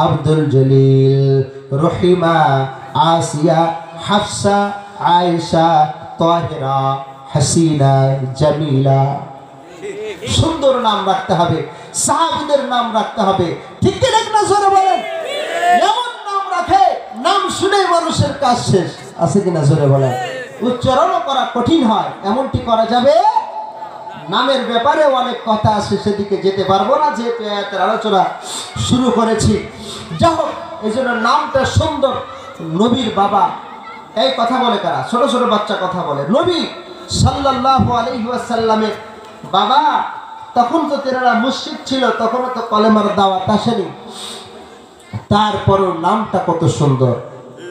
আব্দুল জলিল, রহিমা, আসিয়া, হাফসা, আয়েশা, তাহিরা, হাসিনা, জামিলা, সুন্দর নাম রাখতে হবে, সাহাবীদের নাম রাখতে হবে, ঠিক কি না জোরে বলেন? এমন নাম রাখে নাম শুনে মানুষের কাজ শেষ, আছে কিনা জোরে বলেন? উচ্চারণও করা কঠিন হয়, এমনটি করা যাবে। নামের ব্যাপারে অনেক কথা আছে, সেদিকে যেতে পারবো না যেহেতু আয়াতের আলোচনা শুরু করেছি। যাই হোক, এই জন্য নামটা সুন্দর। নবীর বাবা এই কথা বলে কারা? ছোট ছোট বাচ্চা কথা বলে। নবী সাল্লাল্লাহু আলাইহি ওয়াসাল্লামের বাবা, তখন তো তেনারা মুশরিক ছিল, তখনও তো কলেমার দাওয়াত আসেনি, তারপরও নামটা কত সুন্দর,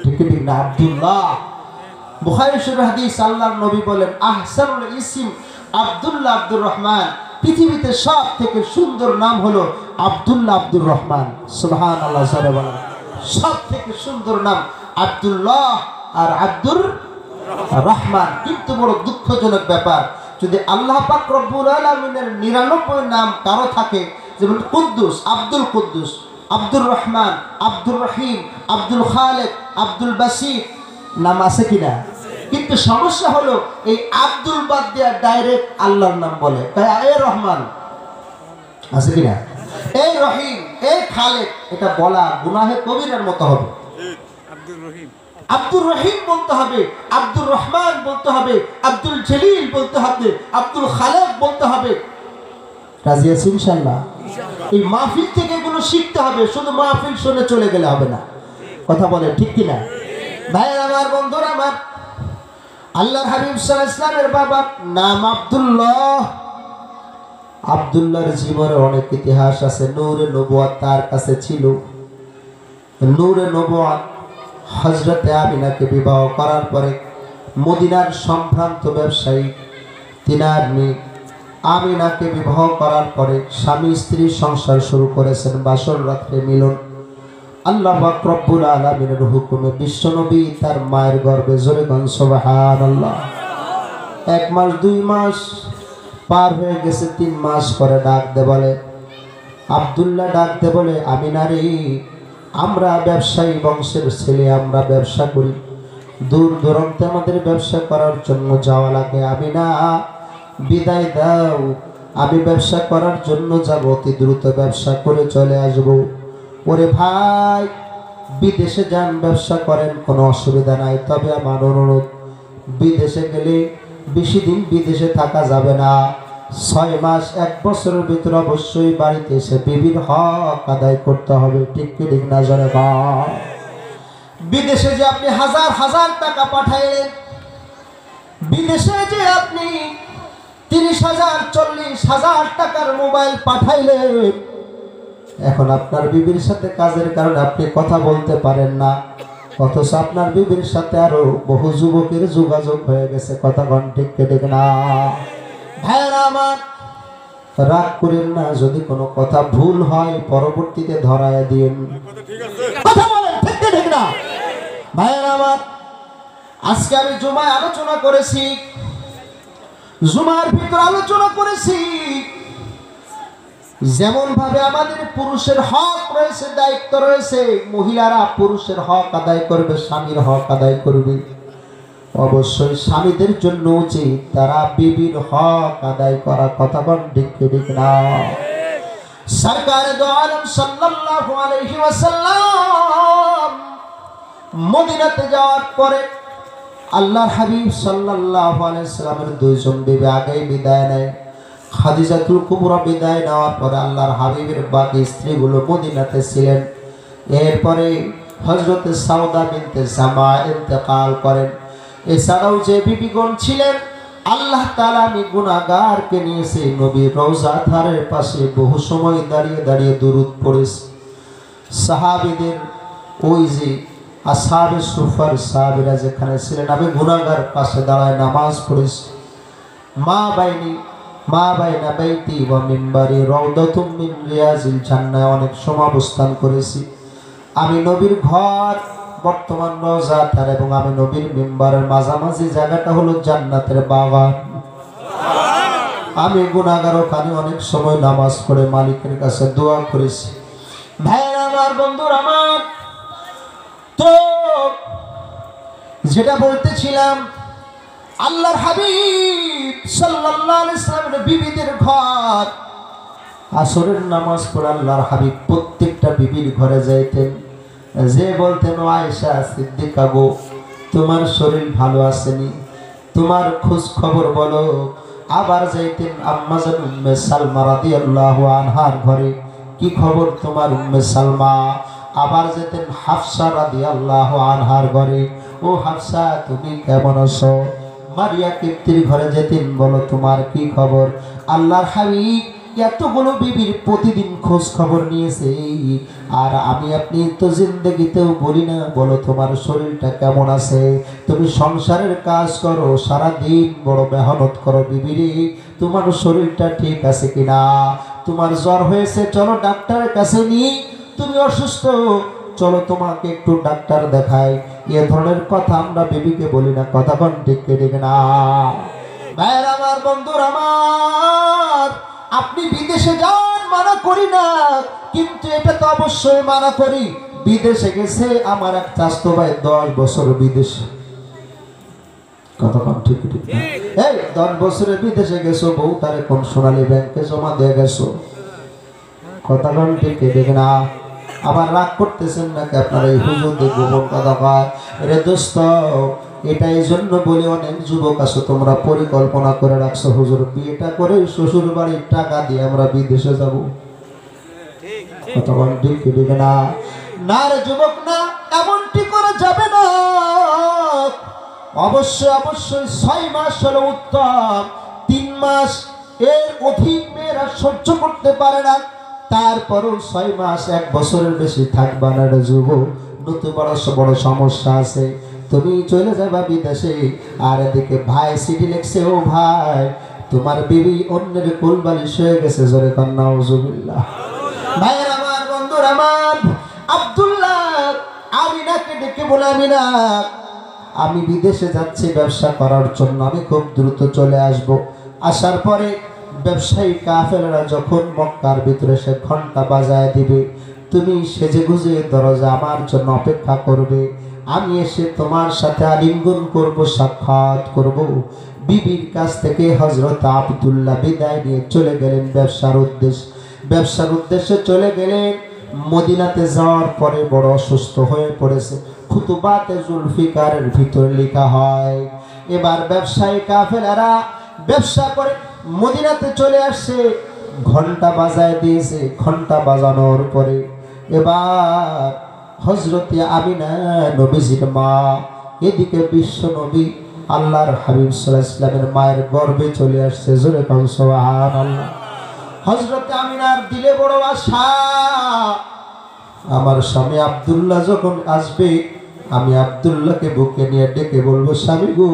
ঠিক ঠিক না? আব্দুল্লাহ। বুখারী শরীফের হাদিস, আল্লাহর নবী বলেন আহসানুল ইসম আব্দুল্লাহ আব্দুর রহমান, পৃথিবীতে সব থেকে সুন্দর নাম হলো আব্দুল্লাহ আব্দুর রহমান। সুবহানাল্লাহ, জোরে বলেন। সব থেকে সুন্দর নাম আব্দুল্লাহ আর আব্দুর রহমান। কিন্তু বড় দুঃখজনক ব্যাপার, যদি আল্লাহ পাক রব্বুল আলামিনের 99 নাম কারো থাকে, যেমন কুদ্দুস, আব্দুল কুদ্দুস, আব্দুর রহমান, আব্দুর রহিম, আব্দুল খালেক, আব্দুল বাসির, নাম আছে কিনা? কিন্তু সমস্যা হলো এই আব্দুল বাদ দিয়া ডাইরেক্ট আল্লাহর নাম বলে, তাই এ রহমান আছে কিনা, এই রহিম, এই খালেক, এটা বলা গুনাহে কবিরার মতো হবে। আব্দুর রহিম বলতে হবে, আব্দুর রহমান বলতে হবে, আব্দুল জলিল বলতে হবে, আব্দুল খালেক বলতে হবে। রাজি আছি ইনশাআল্লাহ? এই মাহফিল থেকে এগুলো শিখতে হবে, শুধু মাহফিল শুনে চলে গেলে হবে না। কথা বলে ঠিক কিনা? ভাইয়ের আমার, বন্ধুরা আমার, আল্লাহর হাবিব সাল্লাল্লাহু আলাইহি ওয়াসাল্লামের বাবার নাম আব্দুল্লাহ। আব্দুল্লাহর জীবনে অনেক ইতিহাস আছে। নূরে নবুয়ত তার কাছে ছিল। নূরে নবুয়ত হযরতে আমিনাকে বিবাহ করার পরে মদিনার সম্ভ্রান্ত ব্যবসায়ী তিনার মেয়ে আমিনাকে বিবাহ করার পরে স্বামী স্ত্রী সংসার শুরু করেছেন, বাসর রাত্রে মিলন। আল্লাহ পাক রব্বুল আলামিনের হুকুমে বিশ্বনবী তার মায়ের গর্ভে, জোরে গান সুবহানাল্লাহ, 1 মাস 2 মাস পার হয়ে গেছে, 3 মাস পরে ডাক দে বলে, আব্দুল্লাহ ডাক দে বলে, আমিনারে, আমরা ব্যবসায়ী বংশের ছেলে, আমরা ব্যবসা করি, দূর দূরান্তে আমাদের ব্যবসা করার জন্য যাওয়া লাগে, আমিনা বিদায় দাও, আমি ব্যবসা করার জন্য যাব, অতি দ্রুত ব্যবসা করে চলে আসব। ওরে ভাই, বিদেশে যান, ব্যবসা করেন, কোনো অসুবিধা নাই, তবে আমার অনুরোধ, বিদেশে গেলে বেশি দিন বিদেশে থাকা যাবে না, 6 মাস 1 বছরের ভিতরে অবশ্যই বাড়িতে এসে বিবির হক আদায় করতে হবে, ঠিক কি ঠিক না জোরে বল? বিদেশে যে আপনি হাজার হাজার টাকা পাঠাইলেন, বিদেশে যে আপনি 30,000 40,000 টাকার মোবাইল পাঠাইলেন, এখন আপনার বিবির সাথে কাজের কারণে আপনি কথা বলতে পারেন না, অথচ আপনার বিবির সাথে আরো বহু যুবকের যোগাযোগ হয়ে গেছে। কথা কোন ঠিক ঠিক না? ভাইরা আমার, রাগ করেন না, যদি কোনো কথা ভুল হয় পরবর্তীতে ধরায় দিন। কথা বলেন ঠিক ঠিক না? ভাইরা আমার, আজকে আমি জুমায় আলোচনা করেছি, জুমার ভিতরে আলোচনা করেছি, যেমন ভাবে আমাদের পুরুষের হক রয়েছে, দায়িত্ব রয়েছে, মহিলারা পুরুষের হক আদায় করবে, স্বামীর হক আদায় করবে, অবশ্যই স্বামীদের জন্য উচিত তারা বিবির হক আদায় করা। কথা বল ঠিক ঠিক না? সরকারে দো আলম সাল্লাল্লাহু আলাইহি ওয়াসাল্লাম মদিনাতে যাওয়ার পরে আল্লাহর হাবিব সাল্লাল্লাহু আলাইহি ওয়াসাল্লামের 2 জন বিবি আগেই বিদায় নেয়। খাদিজাতুল কুবরা বিদায় নেওয়ার পরে আল্লাহর হাবিবের বাকি স্ত্রীগুলো মদিনাতে ছিলেন। এরপরে হযরতে সাউদা বিনতে জামা ইন্তেকাল করেন। এছাড়াও যে বিবিগণ ছিলেন, আল্লাহ তাআলা আমি গুনাহগারকে নিয়েছে নবীর রওজা ধারের পাশে বহু সময় দাঁড়িয়ে দাঁড়িয়ে দুরূদ পড়েছি। সাহাবীদের ওই যে আসহাবে সুফার সাহাবীরা যেখানে ছিলেন, আমি গুনাহগার পাশে দাঁড়ায় নামাজ পড়েছি। মা বাইনা বাইতি ওয়া মিম্বারি রাউদাতুম মিন রিয়াজিল জান্নাহ, অনেক সময় অবস্থান করেছি। আমি নবীর ঘর বর্তমান রওজা ধার এবং আমি নবীর মিম্বারের মাঝামাঝি জায়গাটা হলো জান্নাতের বাগান। আমি গুনাহগার, ওখানে অনেক সময় নামাজ পড়ে মালিকের কাছে দোয়া করেছি। ভাইরা আমার, বন্ধুরা আমার, তো যেটা বলতেছিলাম, আল্লাহর হাবিব সাল্লাল্লাহু আলাইহি সাল্লামের বিবিদের ঘর, আসরের নামাজ পড়ে আল্লাহর হাবিব প্রত্যেকটা বিবির ঘরে যাইতেন, যে বলতেন ও আয়েশা সিদ্দিকা গো, তোমার শরীর ভালো আসেনি, তোমার খোঁজ খবর বলো। আবার যাইতেন আম্মাজান উম্মে সালমা রাদিয়াল্লাহু আনহার ঘরে, কি খবর তোমার উম্মে সালমা। আবার যেতেন হাফসা রাদিয়াল্লাহু আনহার ঘরে, ও হাফসা তুমি কেমন আছো। মারিয়া কিপ্তির ঘরে যেতেন, বলো তোমার কি খবর। আল্লাহর হাবিব এতগুলো বিবির প্রতিদিন খোঁজ খবর নিয়েছে, আর আমি আপনি তো জিন্দগিতেও বলি না, বলো তোমার শরীরটা কেমন আছে। তুমি সংসারের কাজ করো, সারাদিন বড় মেহনত করো, বিবিরে তোমার শরীরটা ঠিক আছে কিনা। তোমার জ্বর হয়েছে, চলো ডাক্তারের কাছে নিয়ে। তুমি অসুস্থ, চলো তোমাকে একটু ডাক্তার দেখাই। এ ধরনের কথা আমরা বিবিকে বলি না, কথা কোন ঠিক ঠিক না। ভাইয়ের আমার, বন্ধুর আমার, আপনি বিদেশে যান মানা করি না, কিন্তু এটা তো অবশ্যই মানা করি। বিদেশে গেছে আমার এক চাচতো ভাই 10 বছর বিদেশে, কথা কোন ঠিক ঠিক না। এই 10 বছরে বিদেশে গেছো, বউ তারে কোন সোনালী ব্যাংকে জমা দিয়ে গেছো, কথা কোন ঠিক ঠিক না। আবার রাগ করতেছেন নাকি আপনারা, এই হুজুরদের গোপন কথা কয়। রে দোস্ত, এটা এই জন্য বলে অনেক যুবক আছে তোমরা পরিকল্পনা করে রাখছো, হুজুর বিয়েটা করে শ্বশুর বাড়ির টাকা দিয়ে আমরা বিদেশে যাব, তখন ঠিক না। না রে যুবক, না, এমনটি করা যাবে না। অবশ্যই অবশ্যই 6 মাস হলো উত্তম, 3 মাস এর অধিক মেয়েরা সহ্য করতে পারে না। তারপরও 6 মাস 1 বছরের বেশি থাকবা না রে যুবক, নতুন বড় বড় সমস্যা আছে। তুমি চলে যাবা বিদেশে, আর এদিকে ভাই চিঠি লিখছে, ও ভাই তোমার বিবি অন্যের কোলবালিশ হয়ে গেছে, জোরে কান্না নাউজুবিল্লাহ। ভাইয়ের আমার, বন্ধুর আমার, আব্দুল্লাহ আমিনাকে ডেকে বলে, আমিনা আমি বিদেশে যাচ্ছি ব্যবসা করার জন্য, আমি খুব দ্রুত চলে আসব। আসার পরে ব্যবসায়ী কাফেলারা যখন মক্কার ভিতরে সে ঘন্টা বাজায় দিবে, তুমি সেজে গুজে দরজা আমার জন্য অপেক্ষা করবে। আমি এসে তোমার সাথে আলিঙ্গন করব, সাক্ষাৎ করব। বিবির কাছ থেকে হযরত আব্দুল্লাহ বিদায় নিয়ে চলে গেলেন ব্যবসার উদ্দেশ্যে চলে গেলেন। মদিনাতে যাওয়ার পরে বড় অসুস্থ হয়ে পড়েছে। খুতুবাতে জুলফিকারের ভিতর লেখা হয়, এবার ব্যবসায়ী কাফেলারা ব্যবসা করে মদিনাতে চলে আসছে, ঘন্টা বাজায় দিয়েছে। ঘন্টা বাজানোর পরে এবার হযরতে আমিনা নবীজির মা, এদিকে বিশ্ব নবী আল্লাহর হাবিব সাল্লাল্লাহু আলাইহি ওয়াসাল্লামের মায়ের গর্ভে চলে আসছে, জোরে কান সুবহানাল্লাহ। হযরতে আমিনার দিলে বড় আশা, আমার স্বামী আব্দুল্লাহ যখন আসবে, আমি আব্দুল্লাহকে বুকে নিয়ে ডেকে বলবো, স্বামী গো,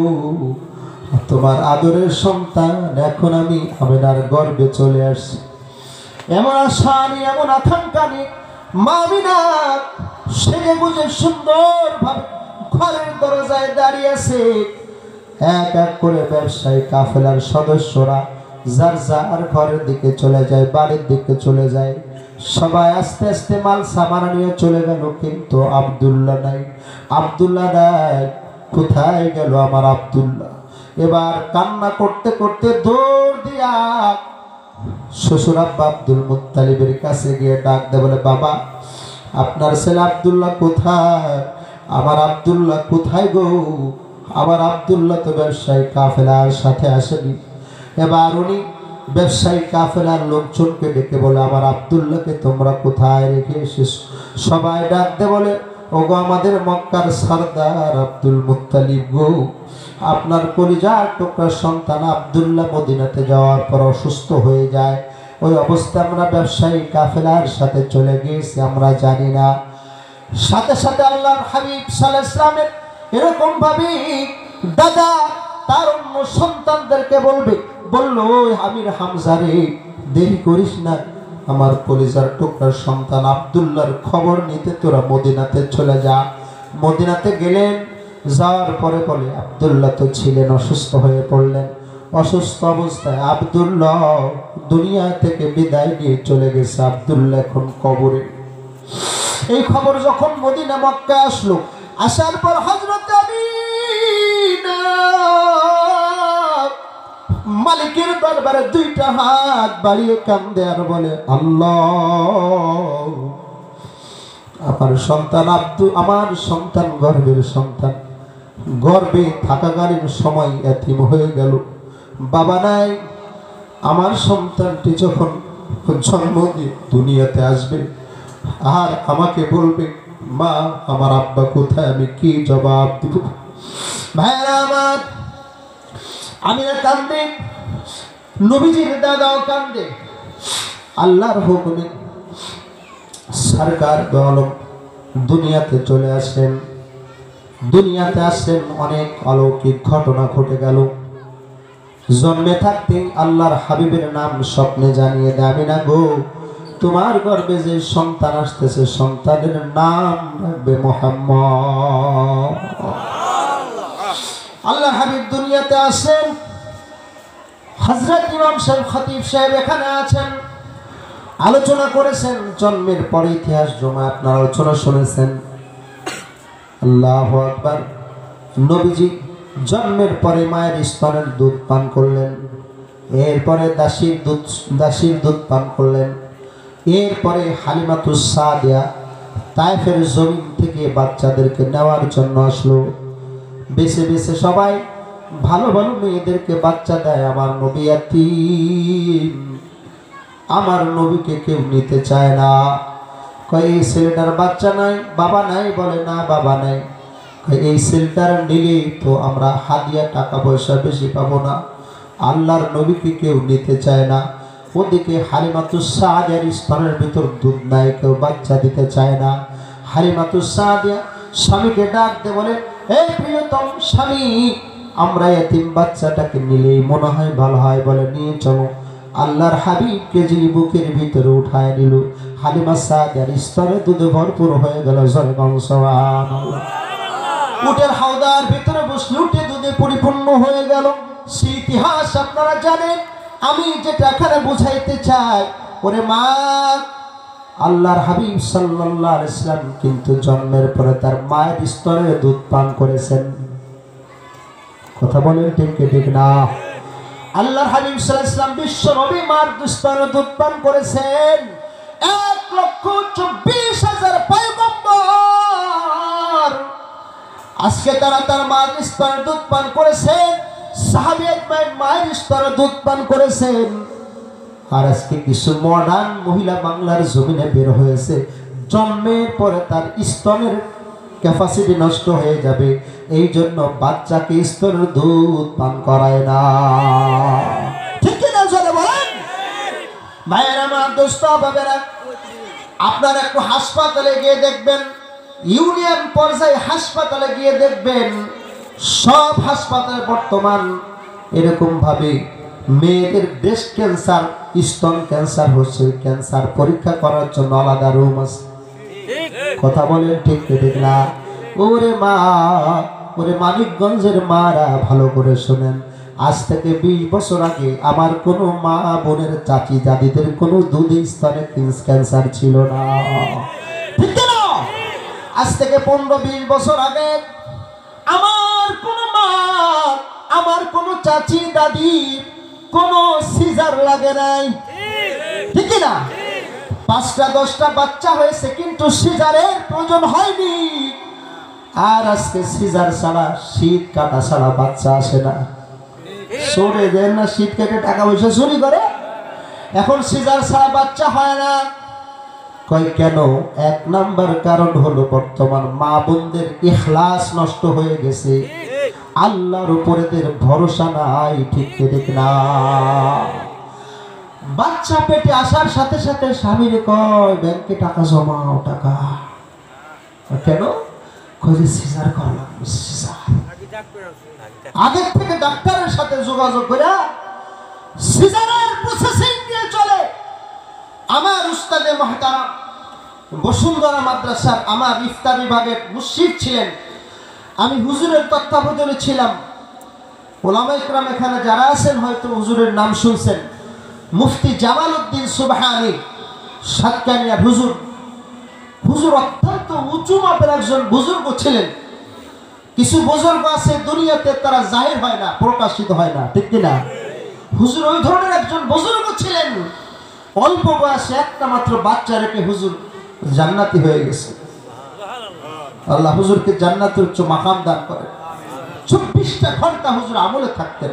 তোমার আদরের সন্তান এখন আমি আমিনার গর্ভে চলে আসছি। এমন আশা নিয়ে, এমন আকাঙ্ক্ষা নিয়ে মা আমিনা সেজে বুঝে সুন্দরভাবে ঘরের দরজায় দাঁড়িয়ে আছে। এক এক করে ব্যবসায়ী কাফেলার সদস্যরা যার যার ঘরের দিকে চলে যায়, বাড়ির দিকে চলে যায়। সবাই আস্তে আস্তে মাল সামান নিয়ে চলে গেল, কিন্তু আব্দুল্লাহ নাই। আব্দুল্লাহ নাই, কোথায় গেল আমার আব্দুল্লাহ। এবার কান্না করতে করতে দৌড় দিয়া শ্বশুর আব্বা আব্দুল মুত্তালিবের কাছে গিয়ে ডাক দেয়, বলে, বাবা আপনার ছেলে আব্দুল্লাহ কোথায়? আমার আব্দুল্লাহ কোথায় গো? আমার আব্দুল্লাহ তো ব্যবসায়ী কাফেলার সাথে আসেনি। এবার উনি ব্যবসায়ী কাফেলার লোকজনকে ডেকে বলে, আমার আব্দুল্লাহকে তোমরা কোথায় রেখে এসেছো? সবাই ডাক দে বলে, ওগো আমাদের মক্কার সরদার আব্দুল মুত্তালিব গো, আপনার কলিজার টুকরা সন্তান আব্দুল্লাহ মদিনাতে যাওয়ার পর অসুস্থ হয়ে যায়। ওই অবস্থা আমরা ব্যবসায়ী কাফেলার সাথে চলে গিয়েছি, আমরা জানি না। সাথে সাথে আল্লাহর হাবিব সাল্লাল্লাহু আলাইহি ওয়াসাল্লামের এরকম ভাবে দাদা তার অন্য সন্তানদেরকে বলল, ওই আমির হামজা রে, দেরি করিস না, আমার কলিজার টুকরার সন্তান আব্দুল্লাহর খবর নিতে তোরা মদিনাতে চলে যা। মদিনাতে গেলেন, যাওয়ার পরে বলে, আব্দুল্লাহ তো ছিলেন, অসুস্থ হয়ে পড়লেন। অসুস্থ অবস্থায় আব্দুল্লাহ দুনিয়া থেকে বিদায় নিয়ে চলে গেছে, আব্দুল্লাহ এখন কবরে। এই খবর যখন মদিনা মক্কা আসলো, আসার পর হযরত আমিনা মালিকের দরবারে দুইটা হাত বাড়িয়ে কান্দে আর বলে, আল্লাহ, আমার সন্তান আমার সন্তান, গর্ভের সন্তান, গর্ভে থাকাকালীন সময় এতিম হয়ে গেল, বাবা নাই। আমার সন্তানটি যখন জন্ম দিয়ে দুনিয়াতে আসবে আর আমাকে বলবে, মা, আমার আব্বা কোথায়, আমি কি জবাব দিব? ভাইরা আমার, আমি না কান্দে, নবীজির দাদাও কান্দে। আল্লাহর হুকুমে সরকার দো আলম দুনিয়াতে চলে আসেন। দুনিয়াতে আসেন, অনেক অলৌকিক ঘটনা ঘটে গেল। জন্মে থাকতে আল্লাহর হাবিবের নাম স্বপ্নে জানিয়ে দেয়, আমি না গো, তোমার গর্ভে যে সন্তান আসতেছে, সন্তানের নাম রাখবে মুহাম্মদ। আল্লাহর হাবিব দুনিয়াতে আসেন। হযরত ইমাম সাহেব খতিব সাহেব এখানে আছেন, আলোচনা করেছেন জন্মের পরে ইতিহাস জমা, আপনারা আলোচনা শুনেছেন। আল্লাহু আকবার। নবীজি জন্মের পরে মায়ের স্তনের দুধ পান করলেন, এরপরে দাসীর দুধ পান করলেন, এরপরে হালিমাতুস সাদিয়া তায়েফের জমিন থেকে বাচ্চাদেরকে নেওয়ার জন্য আসলো। বেছে বেছে সবাই ভালো ভালো মেয়েদেরকে বাচ্চা দেয়। আমার নবী এতিম, আমার নবীকে কেউ নিতে চায় না। কয় এই ছেলেটার বাচ্চা নাই, বাবা নাই, বলে না বাবা নাই। এই ছেলেটার নিলে তো আমরা হাদিয়া টাকা পয়সা বেশি পাবো না। আল্লাহর নবীকে কেউ নিতে চায় না। ওদিকে হালিমাতুস সাদিয়ার স্তনের ভিতর দুধ নাই, কেউ বাচ্চা দিতে চায় না। হালিমাতুস সাদিয়া স্বামীকে ডাক দিয়ে বলে, এই প্রিয়তম স্বামী, আমরা এতিম বাচ্চাটাকে নিলেই মনে হয় ভালো হয়, বলে নিয়ে চলো। আল্লাহর হাবিবকে যিনি বুকের ভিতরে উঠায় নিল, হালিমা সাদিয়ার স্তরে দুধে ভরপুর হয়ে গেল। সুবহানাল্লাহ। উটের হাওদার ভিতরে বসলে উটে দুধে পরিপূর্ণ হয়ে গেল। সেই ইতিহাস আপনারা জানেন। আমি যেটা এখানে বুঝাইতে চাই, ওরে মা, আল্লাহর হাবিব সাল্লাল্লাহু আলাইহি ওয়াসাল্লাম কিন্তু জন্মের পরে তার মায়ের স্তরে দুধ পান করেছেন। কথা বলেন ঠিক কি ঠিক না? আল্লাহর হাবিব সাল্লাল্লাহু আলাইহি ওয়াসাল্লাম বিশ্ব নবী মার স্তরে দুধ পান করেছেন। 1,24,000 পয়গম্বর আজকে তারা তার মায়ের স্তরে দুধ পান করেছেন। সাহাবী মায়ের স্তরে দুধ পান করেছেন। আর আজকে কিছু মডার্ন মহিলা বাংলার জমিনে বের হয়েছে, জন্মের পরে তার স্তনের ক্যাপাসিটি নষ্ট হয়ে যাবে, এই জন্য বাচ্চাকে স্তনের দুধ পান করায় না। ঠিক না জোরে বলেন? ভাইয়েরা আমার, দোস্ত বাবেরা, আপনারা একটু হাসপাতালে গিয়ে দেখবেন, ইউনিয়ন পর্যায়ে হাসপাতালে গিয়ে দেখবেন, সব হাসপাতালে বর্তমান এরকম ভাবে মেয়েদের ব্রেস্ট ক্যান্সার, স্তন ক্যান্সার হচ্ছে, ক্যান্সার পরীক্ষা করার জন্য আলাদা রুম আছে। কথা বলেন ঠিক ঠিক না? ওরে মা, ওরে মানিকগঞ্জের মারা, ভালো করে শোনেন। আজ থেকে 20 বছর আগে আমার কোনো মা বোনের চাচি দাদিদের কোনো দুধের স্তনে ক্যান্সার ছিল না। ঠিক না? আজ থেকে 15-20 বছর আগে আমার কোনো মা, আমার কোনো চাচি দাদি কোনো সিজার লাগে নাই। ঠিক না? 5টা-10টা বাচ্চা হয়েছে, কিন্তু সিজারের প্রয়োজন হয়নি। আর আজকে সিজার ছাড়া, শীত কাটা ছাড়া বাচ্চা আসে না। সরে দেন না, শীত কেটে টাকা পয়সা চুরি করে। এখন সিজার ছাড়া বাচ্চা হয় না। কয় কেন? 1 নাম্বার কারণ হলো বর্তমান মা বোনদের ইখলাস নষ্ট হয়ে গেছে, আল্লাহর উপরে এদের ভরসা নাই। ঠিক ঠিক না? বাচ্চা পেটে আসার সাথে সাথে স্বামীরে কয় ব্যাংকে টাকা জমাও, টাকা কেন? কয় যে সিজার করলাম, সিজার। আগে থেকে ডাক্তারের সাথে যোগাযোগ করে সিজারের প্রসেসিং নিয়ে চলে। আমার উস্তাদে মুহতারাম বসুন্ধরা মাদ্রাসার আমার ইফতার বিভাগের মুশরিক ছিলেন। আমি হুজুরের তত্ত্বাবধানে ছিলাম। ওলামা ইকরাম এখানে যারা আছেন হয়তো হুজুরের নাম শুনছেন। মুফতি জামাল উদ্দিন সুবহানী সাতকানিয়া হুজুর। হুজুর অত্যন্ত উঁচু মাপের একজন বুজুর্গ ছিলেন। কিছু বুজুর্গ আছে দুনিয়াতে, তারা জাহির হয় না, প্রকাশিত হয় না। ঠিক কিনা? হুজুর ওই ধরনের একজন বুজুর্গ ছিলেন, অল্প বয়সে একটা মাত্র বাচ্চা রেখে হুজুর জান্নাতি হয়ে গেছে। আল্লাহ হুজুরকে জান্নাতের উচ্চ মাকাম দান করেন। 24টা ঘন্টা হুজুর আমলে থাকতেন।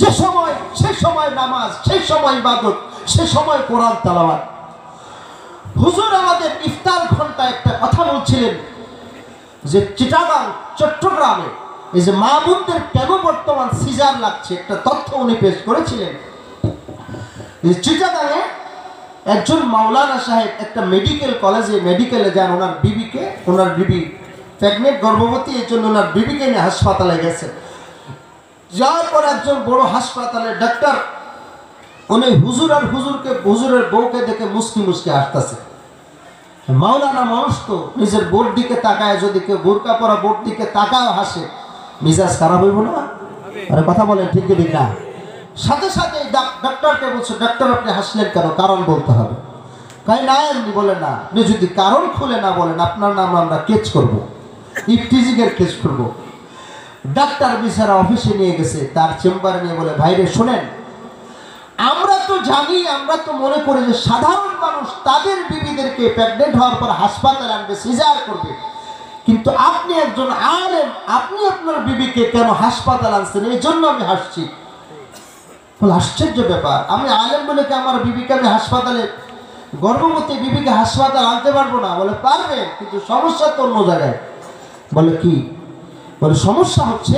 যে সময় সে সময় নামাজ, সেই সময় ইবাদত, সে সময় কোরআন তেলাওয়াত। হুজুর আমাদের ইফতার ঘন্টা একটা কথা বলছিলেন যে চিটাগাং, চট্টগ্রামে এই যে মা বোনদের কেন বর্তমান সিজার লাগছে, একটা তথ্য উনি পেশ করেছিলেন। চিটাগাংয়ে একজন মাওলানা সাহেব একটা মেডিকেল কলেজে মেডিকেলে যান, ওনার বিবি প্রেগনেন্ট, গর্ভবতী, এই জন্য ওনার বিবিকে নিয়ে হাসপাতালে গেছেন। যাওয়ার পর একজন বড় হাসপাতালে ডাক্তার উনি হুজুর আর হুজুরের বউকে দেখে মুস্কি মুস্কি আসতেছে। মাওলানা মানুষ তো নিজের বোর দিকে তাকায়, যদি কেউ বোরকা পরা বোর দিকে তাকায় হাসে, মিজাজ খারাপ হইব না? আরে কথা বলেন ঠিক ঠিক না? সাথে সাথে ডাক্তারকে বলছে, ডাক্তার আপনি হাসলেন কেন, কারণ বলতে হবে। কাই না এমনি বলে না, আপনি যদি কারণ খুলে না বলেন আপনার নাম আমরা কেস করব, ইফটিজিংয়ের কেস করব। ডাক্তার বিচারা অফিসে নিয়ে গেছে, তার চেম্বারে নিয়ে বলে, ভাইরে শোনেন, আমরা তো জানি, আমরা তো মনে করি যে সাধারণ মানুষ তাদের বিবিদেরকে প্রেগনেন্ট হওয়ার পর হাসপাতালে আনবে, সিজার করবে, কিন্তু আপনি একজন আলেম, আপনি আপনার বিবিকে কেন হাসপাতাল আনছেন, এই জন্য আমি হাসছি। বলে আশ্চর্য ব্যাপার, আমি আলেম বলে কি আমার বিবিকে আমি হাসপাতালে, গর্ভবতী বিবিকে হাসপাতাল আনতে পারবো না? বলে পারবে, কিন্তু সমস্যা তো অন্য জায়গায়। বলে কি? বলে সমস্যা হচ্ছে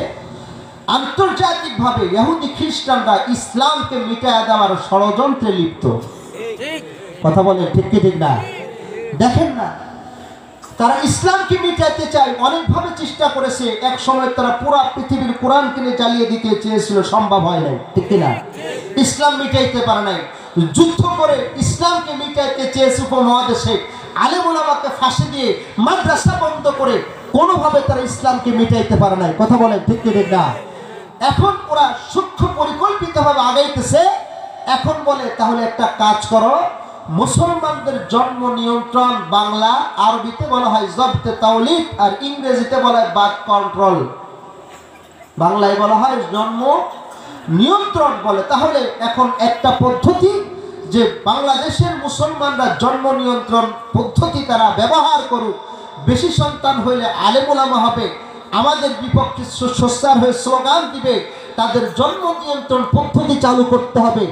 আন্তর্জাতিকভাবে ইহুদি খ্রিস্টানরা ইসলামকে মিটায় দেওয়ার ষড়যন্ত্রে লিপ্ত। কথা বলে ঠিক কি ঠিক না? দেখেন না, তারা ইসলামকে মিটাতে চায়, অনেকভাবে চেষ্টা করেছে। এক সময় তারা পুরা পৃথিবীর কোরআন কিনে জ্বালিয়ে দিতে চেয়েছিল, সম্ভব হয় নাই, ঠিক কিনা? ইসলাম মিটাইতে পারে নাই। যুদ্ধ করে ইসলামকে মিটাইতে চেয়েছে উপমহাদেশে, আলেম ওলামাকে ফাঁসি দিয়ে, মাদ্রাসা বন্ধ করে, কোনোভাবে তারা ইসলামকে মিটাইতে পারে নাই। কথা বলে ঠিক কি ঠিক না? এখন ওরা সূক্ষ্ম পরিকল্পিতভাবে আগাইতেছে। এখন বলে তাহলে একটা কাজ করো, মুসলমানদের জন্ম নিয়ন্ত্রণ, বাংলা আরবিতে বলা হয় জবতে তাওলিদ, আর ইংরেজিতে বলা হয় বার্থ কন্ট্রোল। বাংলায় বলা হয় জন্ম নিয়ন্ত্রণ বলে। তাহলে এখন একটা পদ্ধতি যে বাংলাদেশের মুসলমানরা জন্ম নিয়ন্ত্রণ পদ্ধতি তারা ব্যবহার করুক, বেশি সন্তান হইলে আলেম ওলামা হবে, আমাদের বিপক্ষে সোচ্চার হয়ে স্লোগান দিবে, তাদের জন্ম নিয়ন্ত্রণ পদ্ধতি চালু করতে হবে।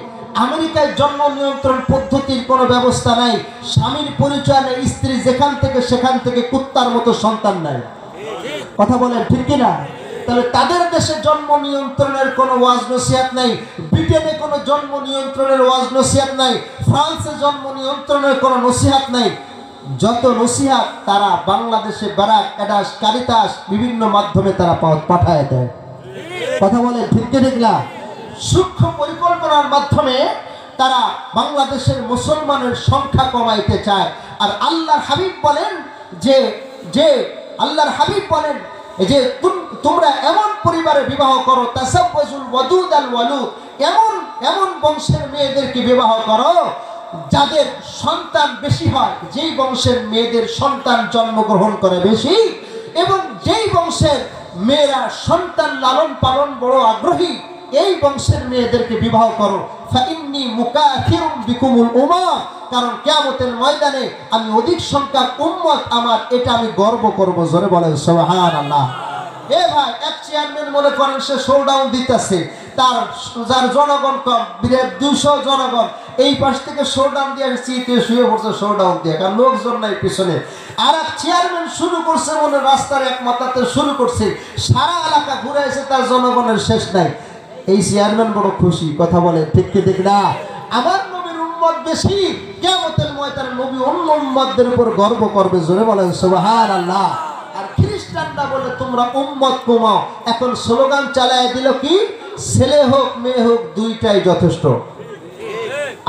আমেরিকায় জন্ম নিয়ন্ত্রণ পদ্ধতির কোনো ব্যবস্থা নাই, স্বামীর পরিচয় নেই, স্ত্রী যেখান থেকে সেখান থেকে কুত্তার মতো সন্তান নাই। কথা বলেন ঠিক কিনা? তাহলে তাদের দেশে জন্ম নিয়ন্ত্রণের কোনো ওয়াজ নসিহত নাই, ব্রিটেনে কোনো জন্ম নিয়ন্ত্রণের ওয়াজ নসিহত নাই, ফ্রান্সে জন্ম নিয়ন্ত্রণের কোনো নসিহত নাই। যত নসিহত তারা বাংলাদেশে বারাক, এডাস, কারিতাস বিভিন্ন মাধ্যমে তারা পাঠায় দেয়। কথা বলেন ঠিক ঠিক না? সূক্ষ্ম পরিকল্পনার মাধ্যমে তারা বাংলাদেশের মুসলমানের সংখ্যা কমাইতে চায়। আর আল্লাহর হাবিব বলেন যে আল্লাহর হাবিব বলেন যে তোমরা এমন পরিবারে বিবাহ করো, তাসাব্বাজুল ওয়াদুদ আল ওয়ালুদ, এমন বংশের মেয়েদেরকে বিবাহ করো যাদের সন্তান বেশি হয়, যেই বংশের মেয়েদের সন্তান জন্মগ্রহণ করে বেশি, এবং যেই বংশের মেয়েরা সন্তান লালন পালন বড় আগ্রহী, এই বংশের মেয়েদেরকে বিবাহ করো। ফাইন্নী মুকাথিরুম বিকুমুল উম্মাহ, কারণ কিয়ামতের ময়দানে আমি অধিক সংখ্যক উম্মত আমার, এটা আমি গর্ব করব। জোরে বলেন সুবহানাল্লাহ। এ ভাই, এক চেয়ারম্যান মনে করেন সে শোডাউন দিতেছে, যার জনগণ কম, 200 জনগণ, এই পাশ থেকে শোডাউন দিয়ে চিতে শুয়ে পড়ছে, শোডাউন দিয়ে, কারণ লোকজন নাই পিছনে। আর এক চেয়ারম্যান শুরু করছে মনে রাস্তার এক মাথাতে শুরু করছে, সারা এলাকা ঘুরাইছে, তার জনগণের শেষ নাই। এই চেয়ারম্যান বড় খুশি। কথা বলে ঠিক কি ঠিক না? আমার নবীর উম্মত বেশি, কিয়ামতের ময়দানে নবী অন্য উম্মতদের উপর গর্ব করবে। জোরে বলেন সুবহানাল্লাহ। আর খ্রিস্টানরা বলে তোমরা উম্মত কমাও। এখন স্লোগান চালায় দিল কি, ছেলে হোক মেয়ে হোক দুইটাই যথেষ্ট।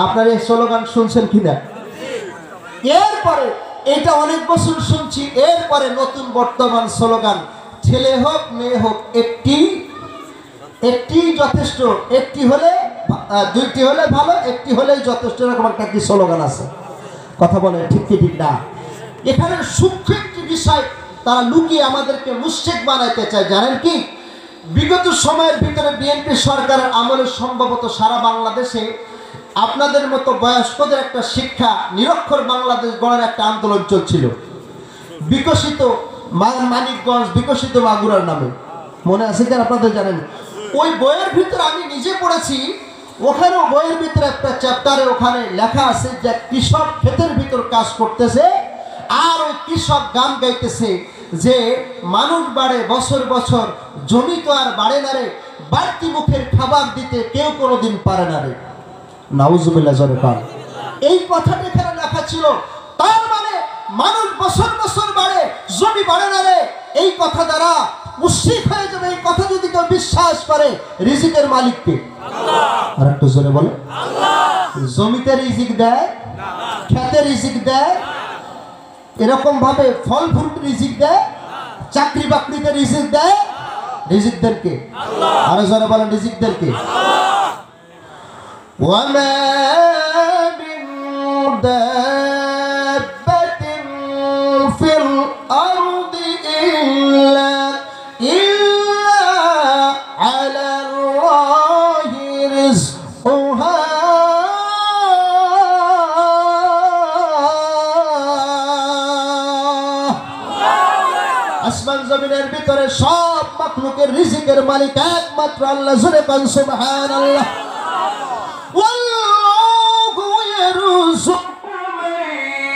আপনারা এই স্লোগান শুনছেন কিনা? এরপরে এটা অনেক বছর শুনছি, এরপরে নতুন বর্তমান স্লোগান, ছেলে হোক মেয়ে হোক একটি যথেষ্ট, একটি হলে, দুইটি হলে ভালো, একটি হলেই যথেষ্ট, এরকম একটা কি স্লোগান আছে। কথা বলে ঠিক কি ঠিক না? এখানে সূক্ষ্ম একটি বিষয় তারা লুকিয়ে আমাদেরকে মুশরিক বানাইতে চায়। জানেন কি? বিগত সময়ের ভিতরে বিএনপি সরকারের আমলে সম্ভবত সারা বাংলাদেশে আপনাদের মতো বয়স্কদের একটা শিক্ষা নিরক্ষর বাংলাদেশ গড়ার একটা আন্দোলন চলছিল, বিকশিত মানিকগঞ্জ, বিকশিত মাগুরার নামে। মনে আছে কি আপনাদের? জানেন, ওই বইয়ের ভিতরে আমি নিজে পড়েছি। ওখানেও বইয়ের ভিতরে একটা চ্যাপ্টারে ওখানে লেখা আছে যে কৃষক ক্ষেতের ভিতর কাজ করতেছে আর ওই কৃষক গান গাইতেছে যে মানুষ বাড়ে বছর বছর, জমি তো আর বাড়ে না রে, বাড়তি মুখের খাবার দিতে কেউ কোনোদিন পারে না রে। নাউজুবিল্লাহ জোরে কান। এই কথাটা এখানে লেখা ছিল। তার মানে মানুষ বছর বছর বাড়ে, জমি বাড়ে না রে, এই কথা দ্বারা মুশরিক হয়ে যাবে। এই কথা যদি কেউ বিশ্বাস করে, রিজিকের মালিককে আল্লাহ। আর একটু জোরে বলে আল্লাহ। জমিতে রিজিক দেয়, খেতে রিজিক দেয়, এরকম ভাবে ফল ফ্রুট রিজিক দেয়, চাকরি বাকরিতে রিজিক দেয়। রিজিকদেরকে আল্লাহ। আর জোরে বলেন রিজিকদেরকে আল্লাহ। وما من دابة في الأرض إلا على الله رزقها আসমান জমিনের ভিতরে সব মাখলুকের রিজিকের মালিক একমাত্র আল্লাহ। জোরে বলেন সুবহানাল্লাহ। والله يرزق من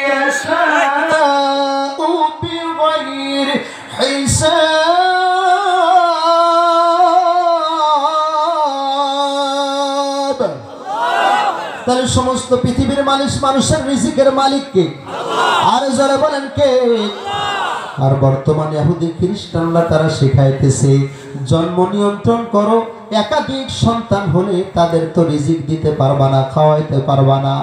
يشاء بغير حساب। তাহলে সমস্ত পৃথিবীর মানুষের রিজিকের মালিক কে? আর যারা বলেন কে? আর বর্তমানে ইহুদি খ্রিস্টানরা তারা শেখাইতেছে জন্ম নিয়ন্ত্রণ করো, একাধিক সন্তান হলে তাদের তো রিজিক দিতে পারবা না, খাওয়াইতে পারবা না।